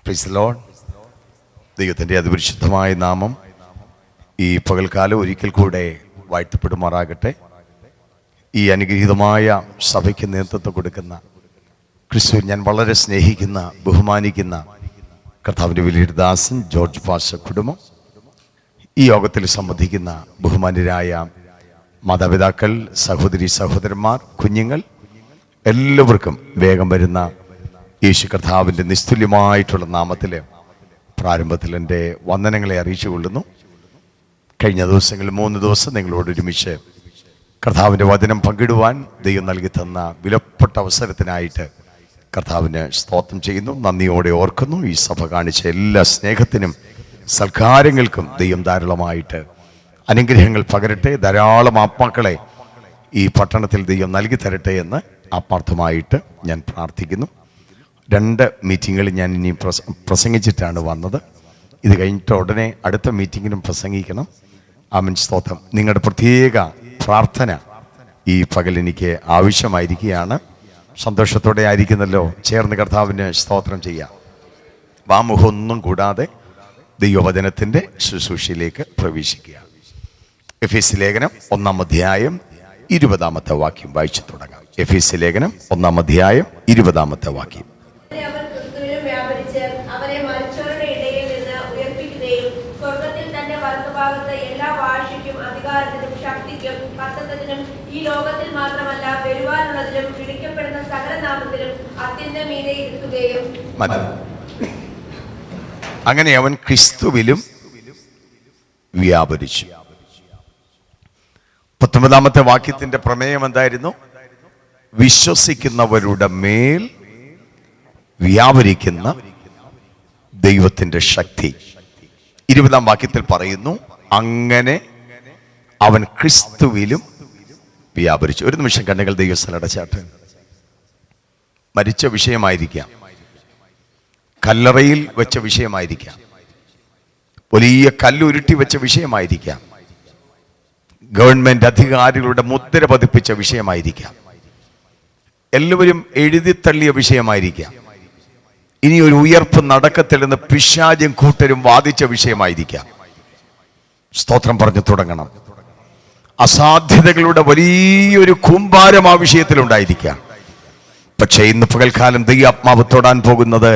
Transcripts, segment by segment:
Praise the Lord. ദൈവത്തിൻ്റെ അതിപരിശുദ്ധമായ നാമം ഈ പകൽക്കാലം ഒരിക്കൽ കൂടെ വാഴ്ത്തപ്പെടുമാറാകട്ടെ. ഈ അനുഗ്രഹീതമായ സഭയ്ക്ക് നേതൃത്വം കൊടുക്കുന്ന ക്രിസ്തു ഞാൻ വളരെ സ്നേഹിക്കുന്ന ബഹുമാനിക്കുന്ന കർത്താവിൻ്റെ വലിയൊരു ദാസൻ ജോർജ് പാസ്റ്റർ കുടുംബം, ഈ യോഗത്തിൽ സംബന്ധിക്കുന്ന ബഹുമാന്യരായ മാതാപിതാക്കൾ, സഹോദരി സഹോദരന്മാർ, കുഞ്ഞുങ്ങൾ, എല്ലാവർക്കും വേഗം വരുന്ന യേശു കർത്താവിൻ്റെ നിസ്തുല്യമായിട്ടുള്ള നാമത്തിൽ പ്രാരംഭത്തിൽ എൻ്റെ വന്ദനങ്ങളെ അറിയിച്ചു കൊള്ളുന്നു. കഴിഞ്ഞ ദിവസങ്ങളിൽ 3 ദിവസം നിങ്ങളോട് ഒരുമിച്ച് കർത്താവിൻ്റെ വചനം പങ്കിടുവാൻ ദൈവം നൽകി തന്ന വിലപ്പെട്ട അവസരത്തിനായിട്ട് കർത്താവിന് സ്തോത്രം ചെയ്യുന്നു, നന്ദിയോടെ ഓർക്കുന്നു. ഈ സഭ കാണിച്ച എല്ലാ സ്നേഹത്തിനും സൽക്കാരങ്ങൾക്കും ദൈവം ധാരാളമായിട്ട് അനുഗ്രഹങ്ങൾ പകരട്ടെ. ധാരാളം ആത്മാക്കളെ ഈ പട്ടണത്തിൽ ദൈവം നൽകി തരട്ടെ എന്ന് ആത്മാർത്ഥമായിട്ട് ഞാൻ പ്രാർത്ഥിക്കുന്നു. 2 മീറ്റിങ്ങുകളിൽ ഞാൻ ഇനി പ്രസംഗിച്ചിട്ടാണ് വന്നത്. ഇത് കഴിഞ്ഞിട്ട് ഉടനെ അടുത്ത മീറ്റിങ്ങിനും പ്രസംഗിക്കണം. ആമേൻ, സ്തോത്രം. നിങ്ങളുടെ പ്രത്യേക പ്രാർത്ഥന ഈ പകൽ എനിക്ക് ആവശ്യമായിരിക്കുകയാണ്. സന്തോഷത്തോടെ ആയിരിക്കുന്നല്ലോ. ചേർന്ന് കർത്താവിന് സ്തോത്രം ചെയ്യാം. വാമുഖമൊന്നും കൂടാതെ ദൈവവചനത്തിൻ്റെ ശുശ്രൂഷയിലേക്ക് പ്രവേശിക്കുക. എഫേസ്യ ലേഖനം 1-ാം അധ്യായം 20-ാമത്തെ വാക്യം വായിച്ചു തുടങ്ങാം. എഫേസ്യ ലേഖനം 1-ാം അധ്യായം 20-ാമത്തെ വാക്യം. ഈ ലോകത്തിൽ മാത്രമല്ല വരുവാനുള്ളതിലും വിളിക്കപ്പെടുന്ന സകല നാമത്തിലും അത്യന്തം മീതെ ഇരുത്തുകയും. അങ്ങനെ അവൻ ക്രിസ്തുവിലും വ്യാപരിച്ചു. 19-ാമത്തെ വാക്യത്തിന്റെ പ്രമേയം എന്തായിരുന്നു? വിശ്വസിക്കുന്നവരുടെ മേൽ വ്യാപരിക്കുന്ന ദൈവത്തിന്റെ ശക്തി. 20-ാം വാക്യത്തിൽ പറയുന്നു, അങ്ങനെ അവൻ ക്രിസ്തുവിലും വ്യാപരിച്ചു. ഒരു നിമിഷം കണ്ണുകൾ ദൈവസ്ഥലം അടച്ചാട്ടെ. മരിച്ച വിഷയമായിരിക്കാം, കല്ലറയിൽ വെച്ച വിഷയമായിരിക്കാം, വലിയ കല്ലുരുട്ടി വെച്ച വിഷയമായിരിക്കാം, ഗവൺമെന്റ് അധികാരികളുടെ മുദ്ര പതിപ്പിച്ച വിഷയമായിരിക്കാം, എല്ലാവരും എഴുതിത്തള്ളിയ വിഷയമായിരിക്കാം, ഇനി ഒരു ഉയർപ്പ് നടക്കത്തില്ലെന്ന് പിശാചും കൂട്ടരും വാദിച്ച വിഷയമായിരിക്കാം. സ്തോത്രം പറഞ്ഞു തുടങ്ങണം. അസാധ്യതകളുടെ വലിയൊരു കൂമ്പാരം ആ വിഷയത്തിലുണ്ടായിരിക്കാം. പക്ഷേ ഇന്ന് പകൽക്കാലം ദൈവാത്മാവ് തൊടാൻ പോകുന്നത്,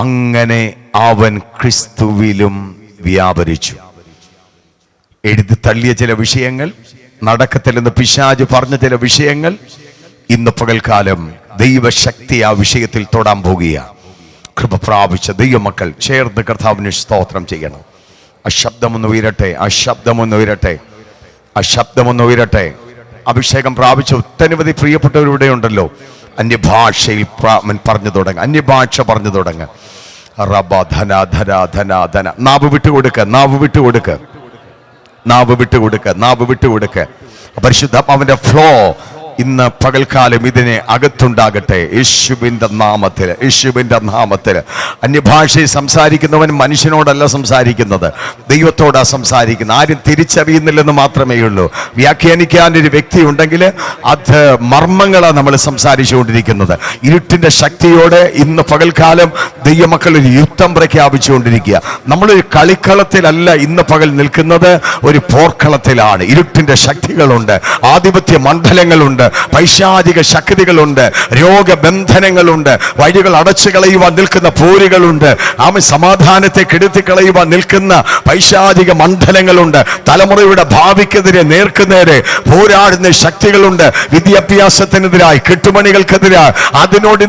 അങ്ങനെ അവൻ ക്രിസ്തുവിലും വ്യാപരിച്ചു. എഴുതി തള്ളിയ ചില വിഷയങ്ങൾ, നടക്കത്തില്ലെന്ന് പിശാച് പറഞ്ഞ ചില വിഷയങ്ങൾ, ഇന്ന് പകൽക്കാലം ദൈവശക്തി ആ വിഷയത്തിൽ തൊടാൻ പോകുക. കൃപ പ്രാപിച്ച ദൈവമക്കൾ ചേർന്ന് കർത്താവിന് സ്തോത്രം ചെയ്യണം. ആ ശബ്ദമൊന്ന് ഉയരട്ടെ, ആ ശബ്ദമൊന്ന് ഉയരട്ടെ, ആ ശബ്ദമൊന്ന് ഉയരട്ടെ. അഭിഷേകം പ്രാപിച്ച ഒട്ടനവധി പ്രിയപ്പെട്ടവരുടെ ഉണ്ടല്ലോ. അന്യഭാഷയിൽ പറഞ്ഞു തുടങ്ങ, അന്യഭാഷ പറഞ്ഞു തുടങ്ങ. റബ ധന ധന ധന ധന. നാവ് വിട്ടുകൊടുക്ക, നാവ് വിട്ടുകൊടുക്ക, നാവ് വിട്ടുകൊടുക്ക, നാവ് വിട്ടുകൊടുക്ക. പരിശുദ്ധാത്മാവിന്റെ ഫ്ലോ ഇന്ന് പകൽക്കാലം ഇതിനെ അകത്തുണ്ടാകട്ടെ. യേശുവിന്റെ നാമത്തിൽ, യേശുവിന്റെ നാമത്തിൽ. അന്യഭാഷയിൽ സംസാരിക്കുന്നവൻ മനുഷ്യനോടല്ല സംസാരിക്കുന്നത്, ദൈവത്തോടാ സംസാരിക്കുന്നത്. ആരും തിരിച്ചറിയുന്നില്ലെന്ന് മാത്രമേ ഉള്ളൂ. വ്യാഖ്യാനിക്കാനൊരു വ്യക്തി ഉണ്ടെങ്കിൽ അത് മർമ്മങ്ങളാണ് നമ്മൾ സംസാരിച്ചുകൊണ്ടിരിക്കുന്നത്. ഇരുട്ടിന്റെ ശക്തിയോടെ ഇന്ന് പകൽക്കാലം ദൈവമക്കൾ ഒരു യുദ്ധം പ്രഖ്യാപിച്ചുകൊണ്ടിരിക്കുക. നമ്മളൊരു കളിക്കളത്തിലല്ല ഇന്ന് പകൽ നിൽക്കുന്നത്, ഒരു പോർക്കളത്തിലാണ്. ഇരുട്ടിന്റെ ശക്തികളുണ്ട്, ആധിപത്യ മണ്ഡലങ്ങളുണ്ട്, പൈശാചിക ശക്തികളുണ്ട്, രോഗബന്ധനങ്ങളുണ്ട്, വഴികൾ അടച്ചു കളയുവാൻ നിൽക്കുന്ന പോരുകളുണ്ട്, സമാധാനത്തെ കെടുത്തി കളയുവാൻ നിൽക്കുന്ന പൈശാചിക മണ്ഡലങ്ങളുണ്ട്, തലമുറയുടെ ഭാവിക്കെതിരെ നേർക്കുനേരെ പോരാടുന്ന ശക്തികളുണ്ട്, വിദ്യാഭ്യാസത്തിനെതിരായി, കെട്ടുമണികൾക്കെതിരായി. അതിനോട്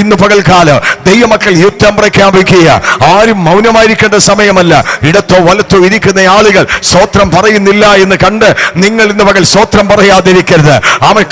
ഇന്ന് പകൽക്കാലം ദൈവമക്കൾ യുദ്ധം പ്രഖ്യാപിക്കുക. ആരും മൗനമായിരിക്കേണ്ട സമയമല്ല. ഇടത്തോ വലത്തോ ഇരിക്കുന്ന ആളുകൾ സ്വോത്രം പറയുന്നില്ല എന്ന് കണ്ട് നിങ്ങൾ ഇന്ന് പകൽ സ്വോത്രം പറയാതിരിക്കരുത്.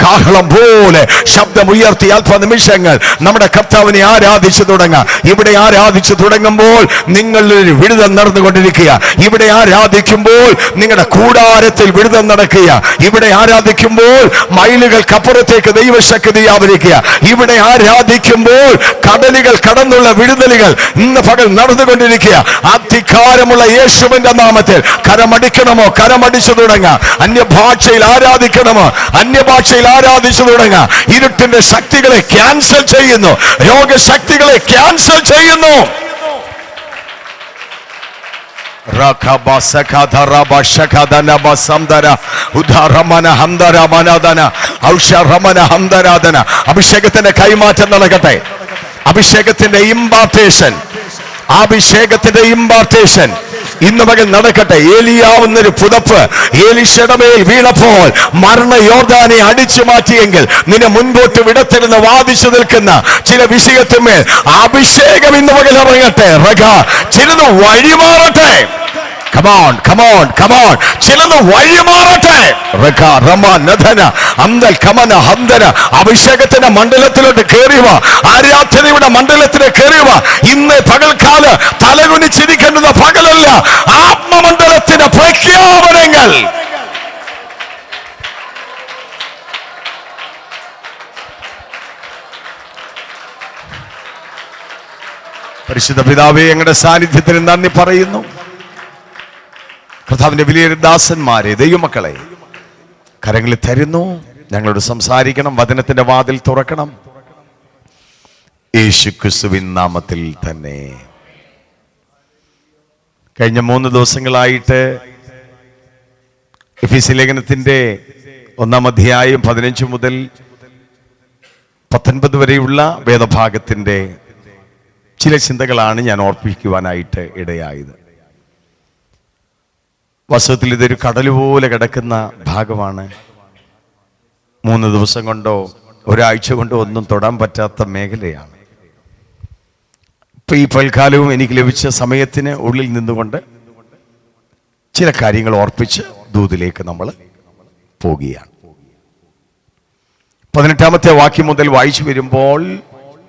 കാഹളം പോലെ ശബ്ദമുയർത്തി അല്പനിമിഷങ്ങൾ നമ്മുടെ കർത്താവിനെ ആരാധിച്ചു തുടങ്ങാം. ഇവിടെ ആരാധിച്ചു തുടങ്ങുമ്പോൾ നിങ്ങളൊരു വിടുതൽ നടന്നുകൊണ്ടിരിക്കുക. ഇവിടെ ആരാധിക്കുമ്പോൾ നിങ്ങളുടെ കൂടാരത്തിൽ വിടുതൽ നടക്കുക. ഇവിടെ ആരാധിക്കുമ്പോൾ മൈലുകൾക്കപ്പുറത്തേക്ക് ദൈവശക്തി വ്യാപരിക്കുക. ഇവിടെ ആരാധിക്കുമ്പോൾ കടലുകൾ കടന്നുള്ള വിടുതലുകൾ ഇന്ന് പകൽ നടന്നുകൊണ്ടിരിക്കുക. അധികാരമുള്ള യേശുവിന്റെ നാമത്തിൽ കരമടിക്കണമോ? കരമടിച്ചു തുടങ്ങാം. അന്യഭാഷയിൽ ആരാധിക്കണമോ? അന്യഭാഷയിൽ ആരാധിച്ചു തുടങ്ങാം. ഇരുട്ടിന്റെ ശക്തികളെ ക്യാൻസൽ ചെയ്യുന്നു, രോഗശക്തികളെ ക്യാൻസൽ ചെയ്യുന്നു. അഭിഷേകത്തിന്റെ കൈമാറ്റം നടക്കട്ടെ. അഭിഷേകത്തിന്റെ ഇമ്പാർട്ടേഷൻ ഇന്ന് പകൽ നടക്കട്ടെ. ഏലിയാവുന്നൊരു പുതപ്പ് ഏലീശയുടെ മേൽ വീണപ്പോൾ മരണ യോർദാനെ അടിച്ചു മാറ്റിയെങ്കിൽ നിന്നെ മുൻപോട്ട് വിടത്തിരുന്ന് വാദിച്ചു നിൽക്കുന്ന ചില വിഷയത്തിന്മേൽ അഭിഷേകം ഇന്ന് പകൽ ഇറങ്ങട്ടെ. ചിലത് വഴിമാറട്ടെ. Come on. ചിലത് വഴിമാറട്ടെ. അഭിഷേകത്തിന്റെ മണ്ഡലത്തിലോട്ട് കയറിവ, ആരാധനയുടെ മണ്ഡലത്തിലെ കയറിവ. ഇന്ന് പകൽക്കാല തലകുനിച്ചിരിക്കേണ്ടുന്ന പകലല്ല, ആത്മമണ്ഡലത്തിന്റെ പ്രഖ്യാപനങ്ങൾ. പരിശുദ്ധ പിതാവേ, ഞങ്ങളുടെ സാന്നിധ്യത്തിന് നന്ദി പറയുന്നു. കർത്താവിന്റെ വലിയ ദാസന്മാരെ, ദൈവമക്കളെ കരങ്ങളിൽ തരുന്നു. ഞങ്ങളോട് സംസാരിക്കണം, വചനത്തിന്റെ വാതിൽ തുറക്കണം. യേശുക്രിസ്തുവിൻ നാമത്തിൽ തന്നെ. കഴിഞ്ഞ 3 ദിവസങ്ങളായിട്ട് എഫെസ്യ ലേഖനത്തിന്റെ 1-ാം അധ്യായം 15 മുതൽ 19 വരെയുള്ള വേദഭാഗത്തിന്റെ ചില ചിന്തകളാണ് ഞാൻ ഓർപ്പിക്കുവാനായിട്ട് ഇടയായത്. വാസ്തവത്തിൽ ഇതൊരു കടൽ പോലെ കിടക്കുന്ന ഭാഗമാണ്. 3 ദിവസം കൊണ്ടോ ഒരാഴ്ച കൊണ്ടോ ഒന്നും തൊടാൻ പറ്റാത്ത മേഖലയാണ്. ഇപ്പൊ ഈ പൽക്കാലവും എനിക്ക് ലഭിച്ച സമയത്തിന് ഉള്ളിൽ നിന്നുകൊണ്ട് ചില കാര്യങ്ങൾ ഓർപ്പിച്ച് ദൂതിലേക്ക് നമ്മൾ പോകുകയാണ്. 18-ാമത്തെ വാക്യം മുതൽ വായിച്ചു വരുമ്പോൾ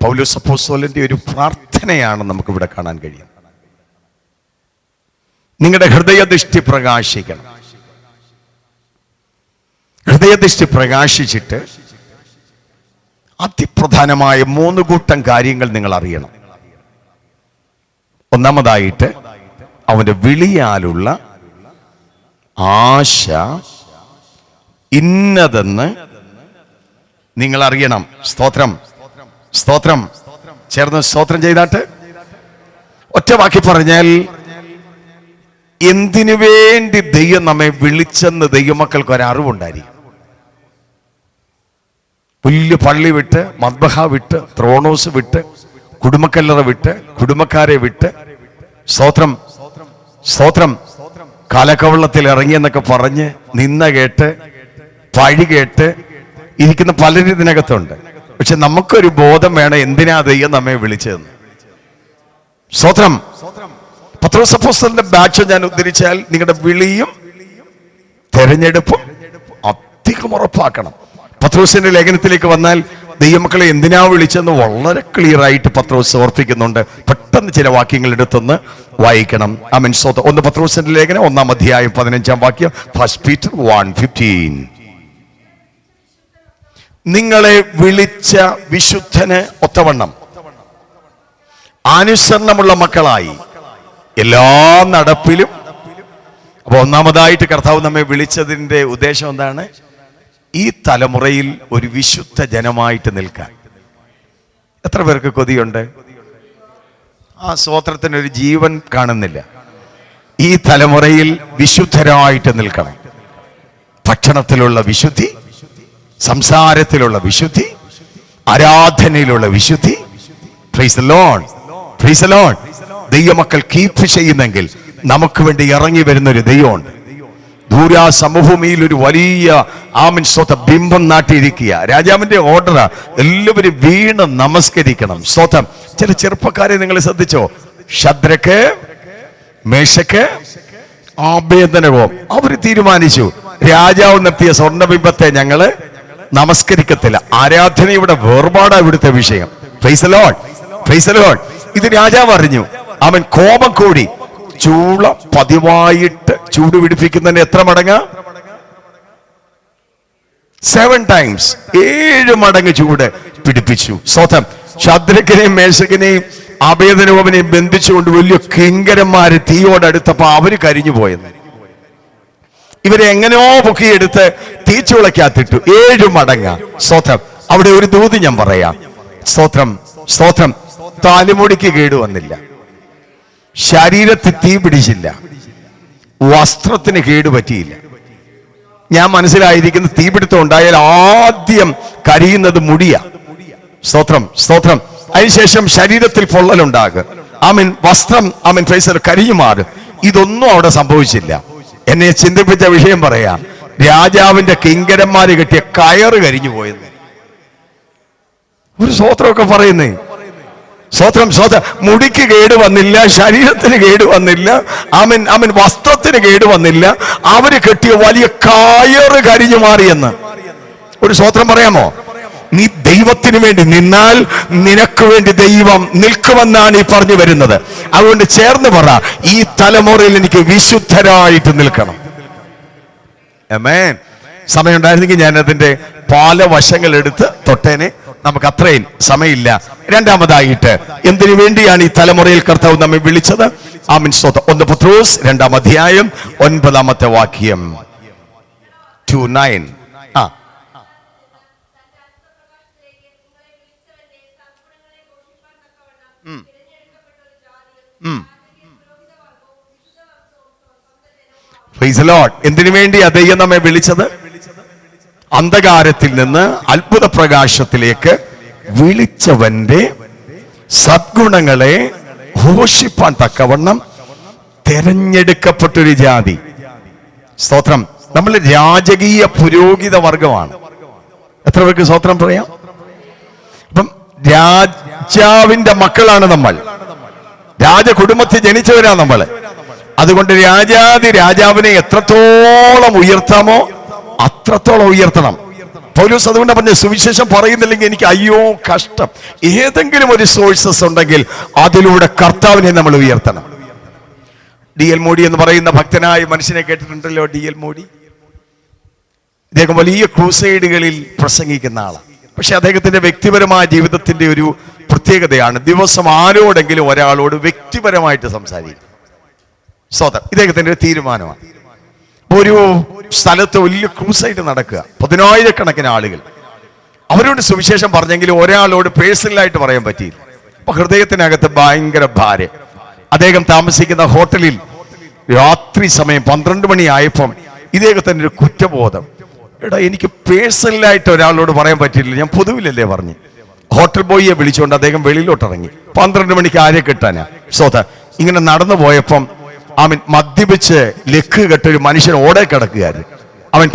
പൗലോസ് അപ്പോസ്തലന്റെ ഒരു പ്രാർത്ഥനയാണ് നമുക്കിവിടെ കാണാൻ കഴിയും. നിങ്ങളുടെ ഹൃദയദൃഷ്ടി പ്രകാശിക്കണം. ഹൃദയദൃഷ്ടി പ്രകാശിച്ചിട്ട് അതിപ്രധാനമായ 3 കൂട്ടം കാര്യങ്ങൾ നിങ്ങൾ അറിയണം. ഒന്നാമതായിട്ട് അവന്റെ വിളിയാലുള്ള ആശ ഇന്നതെന്ന് നിങ്ങൾ അറിയണം. സ്തോത്രം. ചേർന്ന് സ്തോത്രം ചെയ്താട്ട് ഒറ്റ വാക്കി പറഞ്ഞാൽ, എന്തിനു വേണ്ടി ദൈവം നമ്മെ വിളിച്ചെന്ന് ദൈവമക്കൾക്ക് ഒരറിവുണ്ടായിരിക്കും. വലിയ പള്ളി വിട്ട്, മദ്ബഹ വിട്ട്, ത്രോണോസ് വിട്ട്, കുടുംബക്കല്ലറ വിട്ട്, കുടുംബക്കാരെ വിട്ട്, സ്തോത്രം കാലക്കവളത്തിൽ ഇറങ്ങിയെന്നൊക്കെ പറഞ്ഞ് നിന്ന കേട്ട് പഴി കേട്ട് ഇരിക്കുന്ന പലരും ഇതിനകത്തുണ്ട്. പക്ഷെ നമുക്കൊരു ബോധം വേണം, എന്തിനാ ദൈവം നമ്മെ വിളിച്ചതെന്ന്. സ്തോത്രം. പത്രോസ് അപ്പോസ്തലന്റെ ബാച്ച് ഞാൻ ഉദ്ധരിച്ചാൽ നിങ്ങളുടെ വിളിയും തെരഞ്ഞെടുപ്പും അധികം ഉറപ്പാക്കണം. പത്രോസിന്റെ ലേഖനത്തിലേക്ക് വന്നാൽ ദൈവമക്കളെ എന്തിനാ വിളിച്ചെന്ന് വളരെ ക്ലിയർ ആയിട്ട് പത്രോസ് ഓർപ്പിക്കുന്നുണ്ട്. പെട്ടെന്ന് ചില വാക്യങ്ങൾ എടുത്തൊന്ന് വായിക്കണം. ആമേൻ. സ്തോത്രം. 1 പത്രോസിന്റെ ലേഖനം 1-ാം അധ്യായം 15-ാം വാക്യം. 1 Peter 1:15. നിങ്ങളെ വിളിച്ച വിശുദ്ധന് ഒത്തവണ്ണം അനുസരണമുള്ള മക്കളായി എല്ലാ നടപ്പിലും. അപ്പൊ ഒന്നാമതായിട്ട് കർത്താവ് നമ്മെ വിളിച്ചതിന്റെ ഉദ്ദേശം എന്താണ്? ഈ തലമുറയിൽ ഒരു വിശുദ്ധ ജനമായിട്ട് നിൽക്കാൻ. എത്ര പേർക്ക് കൊതിയുണ്ട്? ആ സ്തോത്രത്തിന് ഒരു ജീവൻ കാണുന്നില്ല. ഈ തലമുറയിൽ വിശുദ്ധരായിട്ട് നിൽക്കണം. ഭക്ഷണത്തിലുള്ള വിശുദ്ധി, സംസാരത്തിലുള്ള വിശുദ്ധി, ആരാധനയിലുള്ള വിശുദ്ധി. Praise the Lord. ദൈവമക്കൾ കീപ്പ് ചെയ്യുന്നെങ്കിൽ നമുക്ക് വേണ്ടി ഇറങ്ങി വരുന്ന ഒരു ദൈവമുണ്ട്. ദൂരാ സമഭൂമിയിൽ ഒരു വലിയ ബിംബം നാട്ടിയിരിക്കുക. രാജാവിന്റെ ഓർഡർ എല്ലാവരും വീണ് നമസ്കരിക്കണം. സ്തോത്രം. ചില ചെറുപ്പക്കാരെ നിങ്ങൾ ശ്രദ്ധിച്ചോ? ശദ്രക്ക്, മേശക്ക്, ആബേദനകോ അവര് തീരുമാനിച്ചു, രാജാവ് നിർത്തിയ സ്വർണ്ണബിംബത്തെ ഞങ്ങള് നമസ്കരിക്കത്തില്ല. ആരാധനയുടെ വേർപാടാ ഇവിടുത്തെ വിഷയം. Praise the Lord. ഇത് രാജാവ് അറിഞ്ഞു. അവൻ കോപം കൂടി ചൂള പതിവായിട്ട് ചൂട് പിടിപ്പിക്കുന്നതിന് എത്ര മടങ്ങ്? 7 times 7 മടങ്ങ് ചൂട് പിടിപ്പിച്ചു. സ്വതം ശദ്രക്കിനെയും മേശക്കിനെയും ആബേദനോവിനെയും ബന്ധിച്ചുകൊണ്ട് വലിയ കിങ്കരന്മാര് തീയോടടുത്തപ്പോ അവര് കരിഞ്ഞു പോയെന്ന്. ഇവരെ എങ്ങനെയോ പൊക്കിയെടുത്ത് തീച്ചുളക്കകത്തിട്ടു. 7 മടങ്ങ. സ്വതം. അവിടെ ഒരു ദൂത് ഞാൻ പറയാം. സ്തോത്രം. തലമുടിക്ക് കേടുവന്നില്ല, ശരീരത്തിൽ തീ പിടിച്ചില്ല, വസ്ത്രത്തിന് കേടുപറ്റിയില്ല. ഞാൻ മനസ്സിലായിരിക്കുന്ന തീപിടുത്തം ഉണ്ടായാൽ ആദ്യം കരിയുന്നത് മുടിയാ. സ്തോത്രം, സ്തോത്രം. അതിനുശേഷം ശരീരത്തിൽ പൊള്ളലുണ്ടാകുക, വസ്ത്രം ഫേസർ കരിഞ്ഞു മാറും. ഇതൊന്നും അവിടെ സംഭവിച്ചില്ല. എന്നെ ചിന്തിപ്പിച്ച വിഷയം പറയാം. രാജാവിന്റെ കിങ്കരന്മാര് കെട്ടിയ കയറ് കരിഞ്ഞു പോയെന്ന് ഒരു സ്തോത്രമൊക്കെ പറയുന്നേ. സ്തോത്രം, സ്തോത്രം. മുടിക്ക് കേട് വന്നില്ല, ശരീരത്തിന് കേട് വന്നില്ല, വസ്ത്രത്തിന് കേട് വന്നില്ല. അവര് കെട്ടിയ വലിയ കയറ് കരിഞ്ഞു മാറിയെന്ന് ഒരു സ്തോത്രം പറയാമോ? നീ ദൈവത്തിന് വേണ്ടി നിന്നാൽ നിനക്ക് വേണ്ടി ദൈവം നിൽക്കുമെന്നാണ് ഈ പറഞ്ഞു വരുന്നത്. അതുകൊണ്ട് ചേർന്ന് പറ, ഈ തലമുറയിൽ എനിക്ക് വിശുദ്ധരായിട്ട് നിൽക്കണം. ആമേൻ. സമയം ഉണ്ടായിരുന്നെങ്കിൽ ഞാൻ അതിന്റെ പല വശങ്ങൾ എടുത്ത് തൊട്ടേനെ. നമുക്ക് അത്രയും സമയമില്ല. രണ്ടാമതായിട്ട് എന്തിനു വേണ്ടിയാണ് ഈ തലമുറയിൽ കർത്താവ് നമ്മെ വിളിച്ചത്? ആമേൻ, സ്തോത്രം. 1 പത്രോസ് 2-ാം അധ്യായം 9-ാമത്തെ വാക്യം 2:9. എന്തിനു വേണ്ടിയാ ദൈവം നമ്മെ വിളിച്ചത്? അന്ധകാരത്തിൽ നിന്ന് അത്ഭുത പ്രകാശത്തിലേക്ക് വിളിച്ചവന്റെ സദ്ഗുണങ്ങളെ ഘോഷിപ്പാൻ തക്കവണ്ണം തെരഞ്ഞെടുക്കപ്പെട്ടൊരു ജാതി. സ്തോത്രം. നമ്മൾ രാജകീയ പുരോഹിത വർഗമാണ്. എത്ര പേർക്ക് സ്തോത്രം പറയാം? അപ്പം രാജാവിന്റെ മക്കളാണ് നമ്മൾ. രാജകുടുംബത്തിൽ ജനിച്ചവരാ നമ്മൾ. അതുകൊണ്ട് രാജാവിനെ എത്രത്തോളം ഉയർത്താമോ അത്രത്തോളം ഉയർത്തണം. പൗലോസ് അതുകൊണ്ട് പറഞ്ഞ സുവിശേഷം പറയുന്നില്ലെങ്കിൽ എനിക്ക് അയ്യോ കഷ്ടം. ഏതെങ്കിലും ഒരു സോഴ്സസ് ഉണ്ടെങ്കിൽ അതിലൂടെ കർത്താവിനെ നമ്മൾ ഉയർത്തണം. D.L. മോഡി എന്ന് പറയുന്ന ഭക്തനായ മനുഷ്യനെ കേട്ടിട്ടുണ്ടല്ലോ? D.L. മോഡി. ഇദ്ദേഹം വലിയ ക്രൂസൈഡുകളിൽ പ്രസംഗിക്കുന്ന ആളാണ്. പക്ഷെ അദ്ദേഹത്തിന്റെ വ്യക്തിപരമായ ജീവിതത്തിന്റെ ഒരു പ്രത്യേകതയാണ് ദിവസം ആരോടെങ്കിലും ഒരാളോട് വ്യക്തിപരമായിട്ട് സംസാരിക്കും. സ്വതം ഇദ്ദേഹത്തിന്റെ ഒരു തീരുമാനമാണ്. ഒരു സ്ഥലത്ത് വലിയ ക്രൂസൈഡ് നടക്കുക, 10,000-കണക്കിന് ആളുകൾ. അവരോട് സുവിശേഷം പറഞ്ഞെങ്കിലും ഒരാളോട് പേഴ്സണലായിട്ട് പറയാൻ പറ്റിയില്ല. അപ്പൊ ഹൃദയത്തിനകത്ത് ഭയങ്കര ഭാരം. അദ്ദേഹം താമസിക്കുന്ന ഹോട്ടലിൽ രാത്രി സമയം 12 മണിയായപ്പം ഇദ്ദേഹത്തിന്റെ ഒരു കുറ്റബോധം. എടാ, എനിക്ക് പേഴ്സണലായിട്ട് ഒരാളോട് പറയാൻ പറ്റിയില്ല, ഞാൻ പൊതുവിലല്ലേ പറഞ്ഞു. ഹോട്ടൽ ബോയിയെ വിളിച്ചുകൊണ്ട് അദ്ദേഹം വെളിയിലോട്ട് ഇറങ്ങി. 12 മണിക്ക് ആരെ കിട്ടാനാ? ഇങ്ങനെ നടന്നു പോയപ്പം മദ്യപിച്ച് ലക്ക് കെട്ടൊരു മനുഷ്യൻ ഓടെ കിടക്കുകയായിരുന്നു.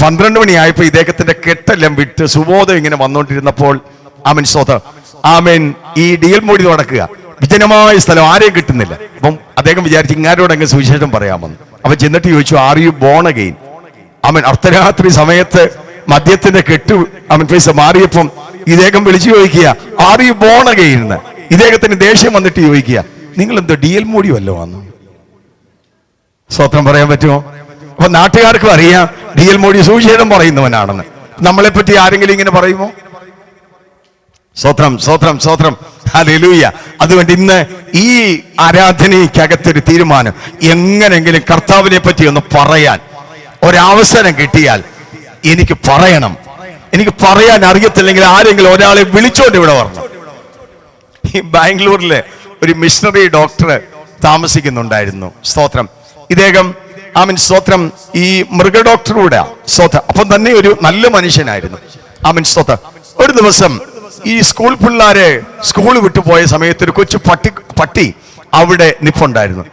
12 മണിയായപ്പോ ഇദ്ദേഹത്തിന്റെ കെട്ടെല്ലാം വിട്ട് സുബോധം ഇങ്ങനെ വന്നുകൊണ്ടിരുന്നപ്പോൾ ഈ D.L. മോഡി നടക്കുക, വിജനമായ സ്ഥലം, ആരെയും കിട്ടുന്നില്ല. അപ്പം അദ്ദേഹം വിചാരിച്ചു ഇങ്ങാരോടെങ്കിൽ സുവിശേഷം പറയാമെന്ന്. അപ്പൊ ചെന്നിട്ട് ചോദിച്ചു, ആർ യു ബോൺ അഗെയിൻ? അർദ്ധരാത്രി സമയത്ത് മദ്യത്തിന്റെ കെട്ട് പൈസ മാറിയപ്പം ഇദ്ദേഹം വിളിച്ചു ചോദിക്കുക, ആർ യു ബോൺ അഗെയിൻ എന്ന്. ഇദ്ദേഹത്തിന് ദേഷ്യം വന്നിട്ട് ചോദിക്കുക, നിങ്ങൾ എന്തോ D.L. മോഡി വല്ലോ വന്നു? സ്വത്രം പറയാൻ പറ്റുമോ? അപ്പൊ നാട്ടുകാർക്കും അറിയാം D.L. മോഡി സുവിശേഷം പറയുന്നവനാണെന്ന്. നമ്മളെ പറ്റി ആരെങ്കിലും ഇങ്ങനെ പറയുമോ? സ്വത്രം, സ്വത്രം, സ്വത്രം. ഹല്ലേലൂയ. അതുകൊണ്ട് ഇന്ന് ഈ ആരാധനയ്ക്കകത്തൊരു തീരുമാനം, എങ്ങനെങ്കിലും കർത്താവിനെ പറ്റി ഒന്ന് പറയാൻ ഒരവസരം കിട്ടിയാൽ എനിക്ക് പറയണം. എനിക്ക് പറയാൻ അറിയത്തില്ലെങ്കിൽ ആരെങ്കിലും ഒരാളെ വിളിച്ചോണ്ട് ഇവിടെ വരണം. ഈ ബാംഗ്ലൂരിലെ ഒരു മിഷണറി ഡോക്ടർ താമസിക്കുന്നുണ്ടായിരുന്നു. സ്തോത്രം. ഇദ്ദേഹം സ്തോത്രം ഈ മൃഗ ഡോക്ടറുടെ സ്തോത്രം. അപ്പം തന്നെ ഒരു നല്ല മനുഷ്യനായിരുന്നു. സ്തോത്രം. ഒരു ദിവസം ഈ സ്കൂൾ പിള്ളേരെ സ്കൂൾ വിട്ടുപോയ സമയത്ത് ഒരു കൊച്ചു പട്ടി അവിടെ നിപ്പുണ്ടായിരുന്നു.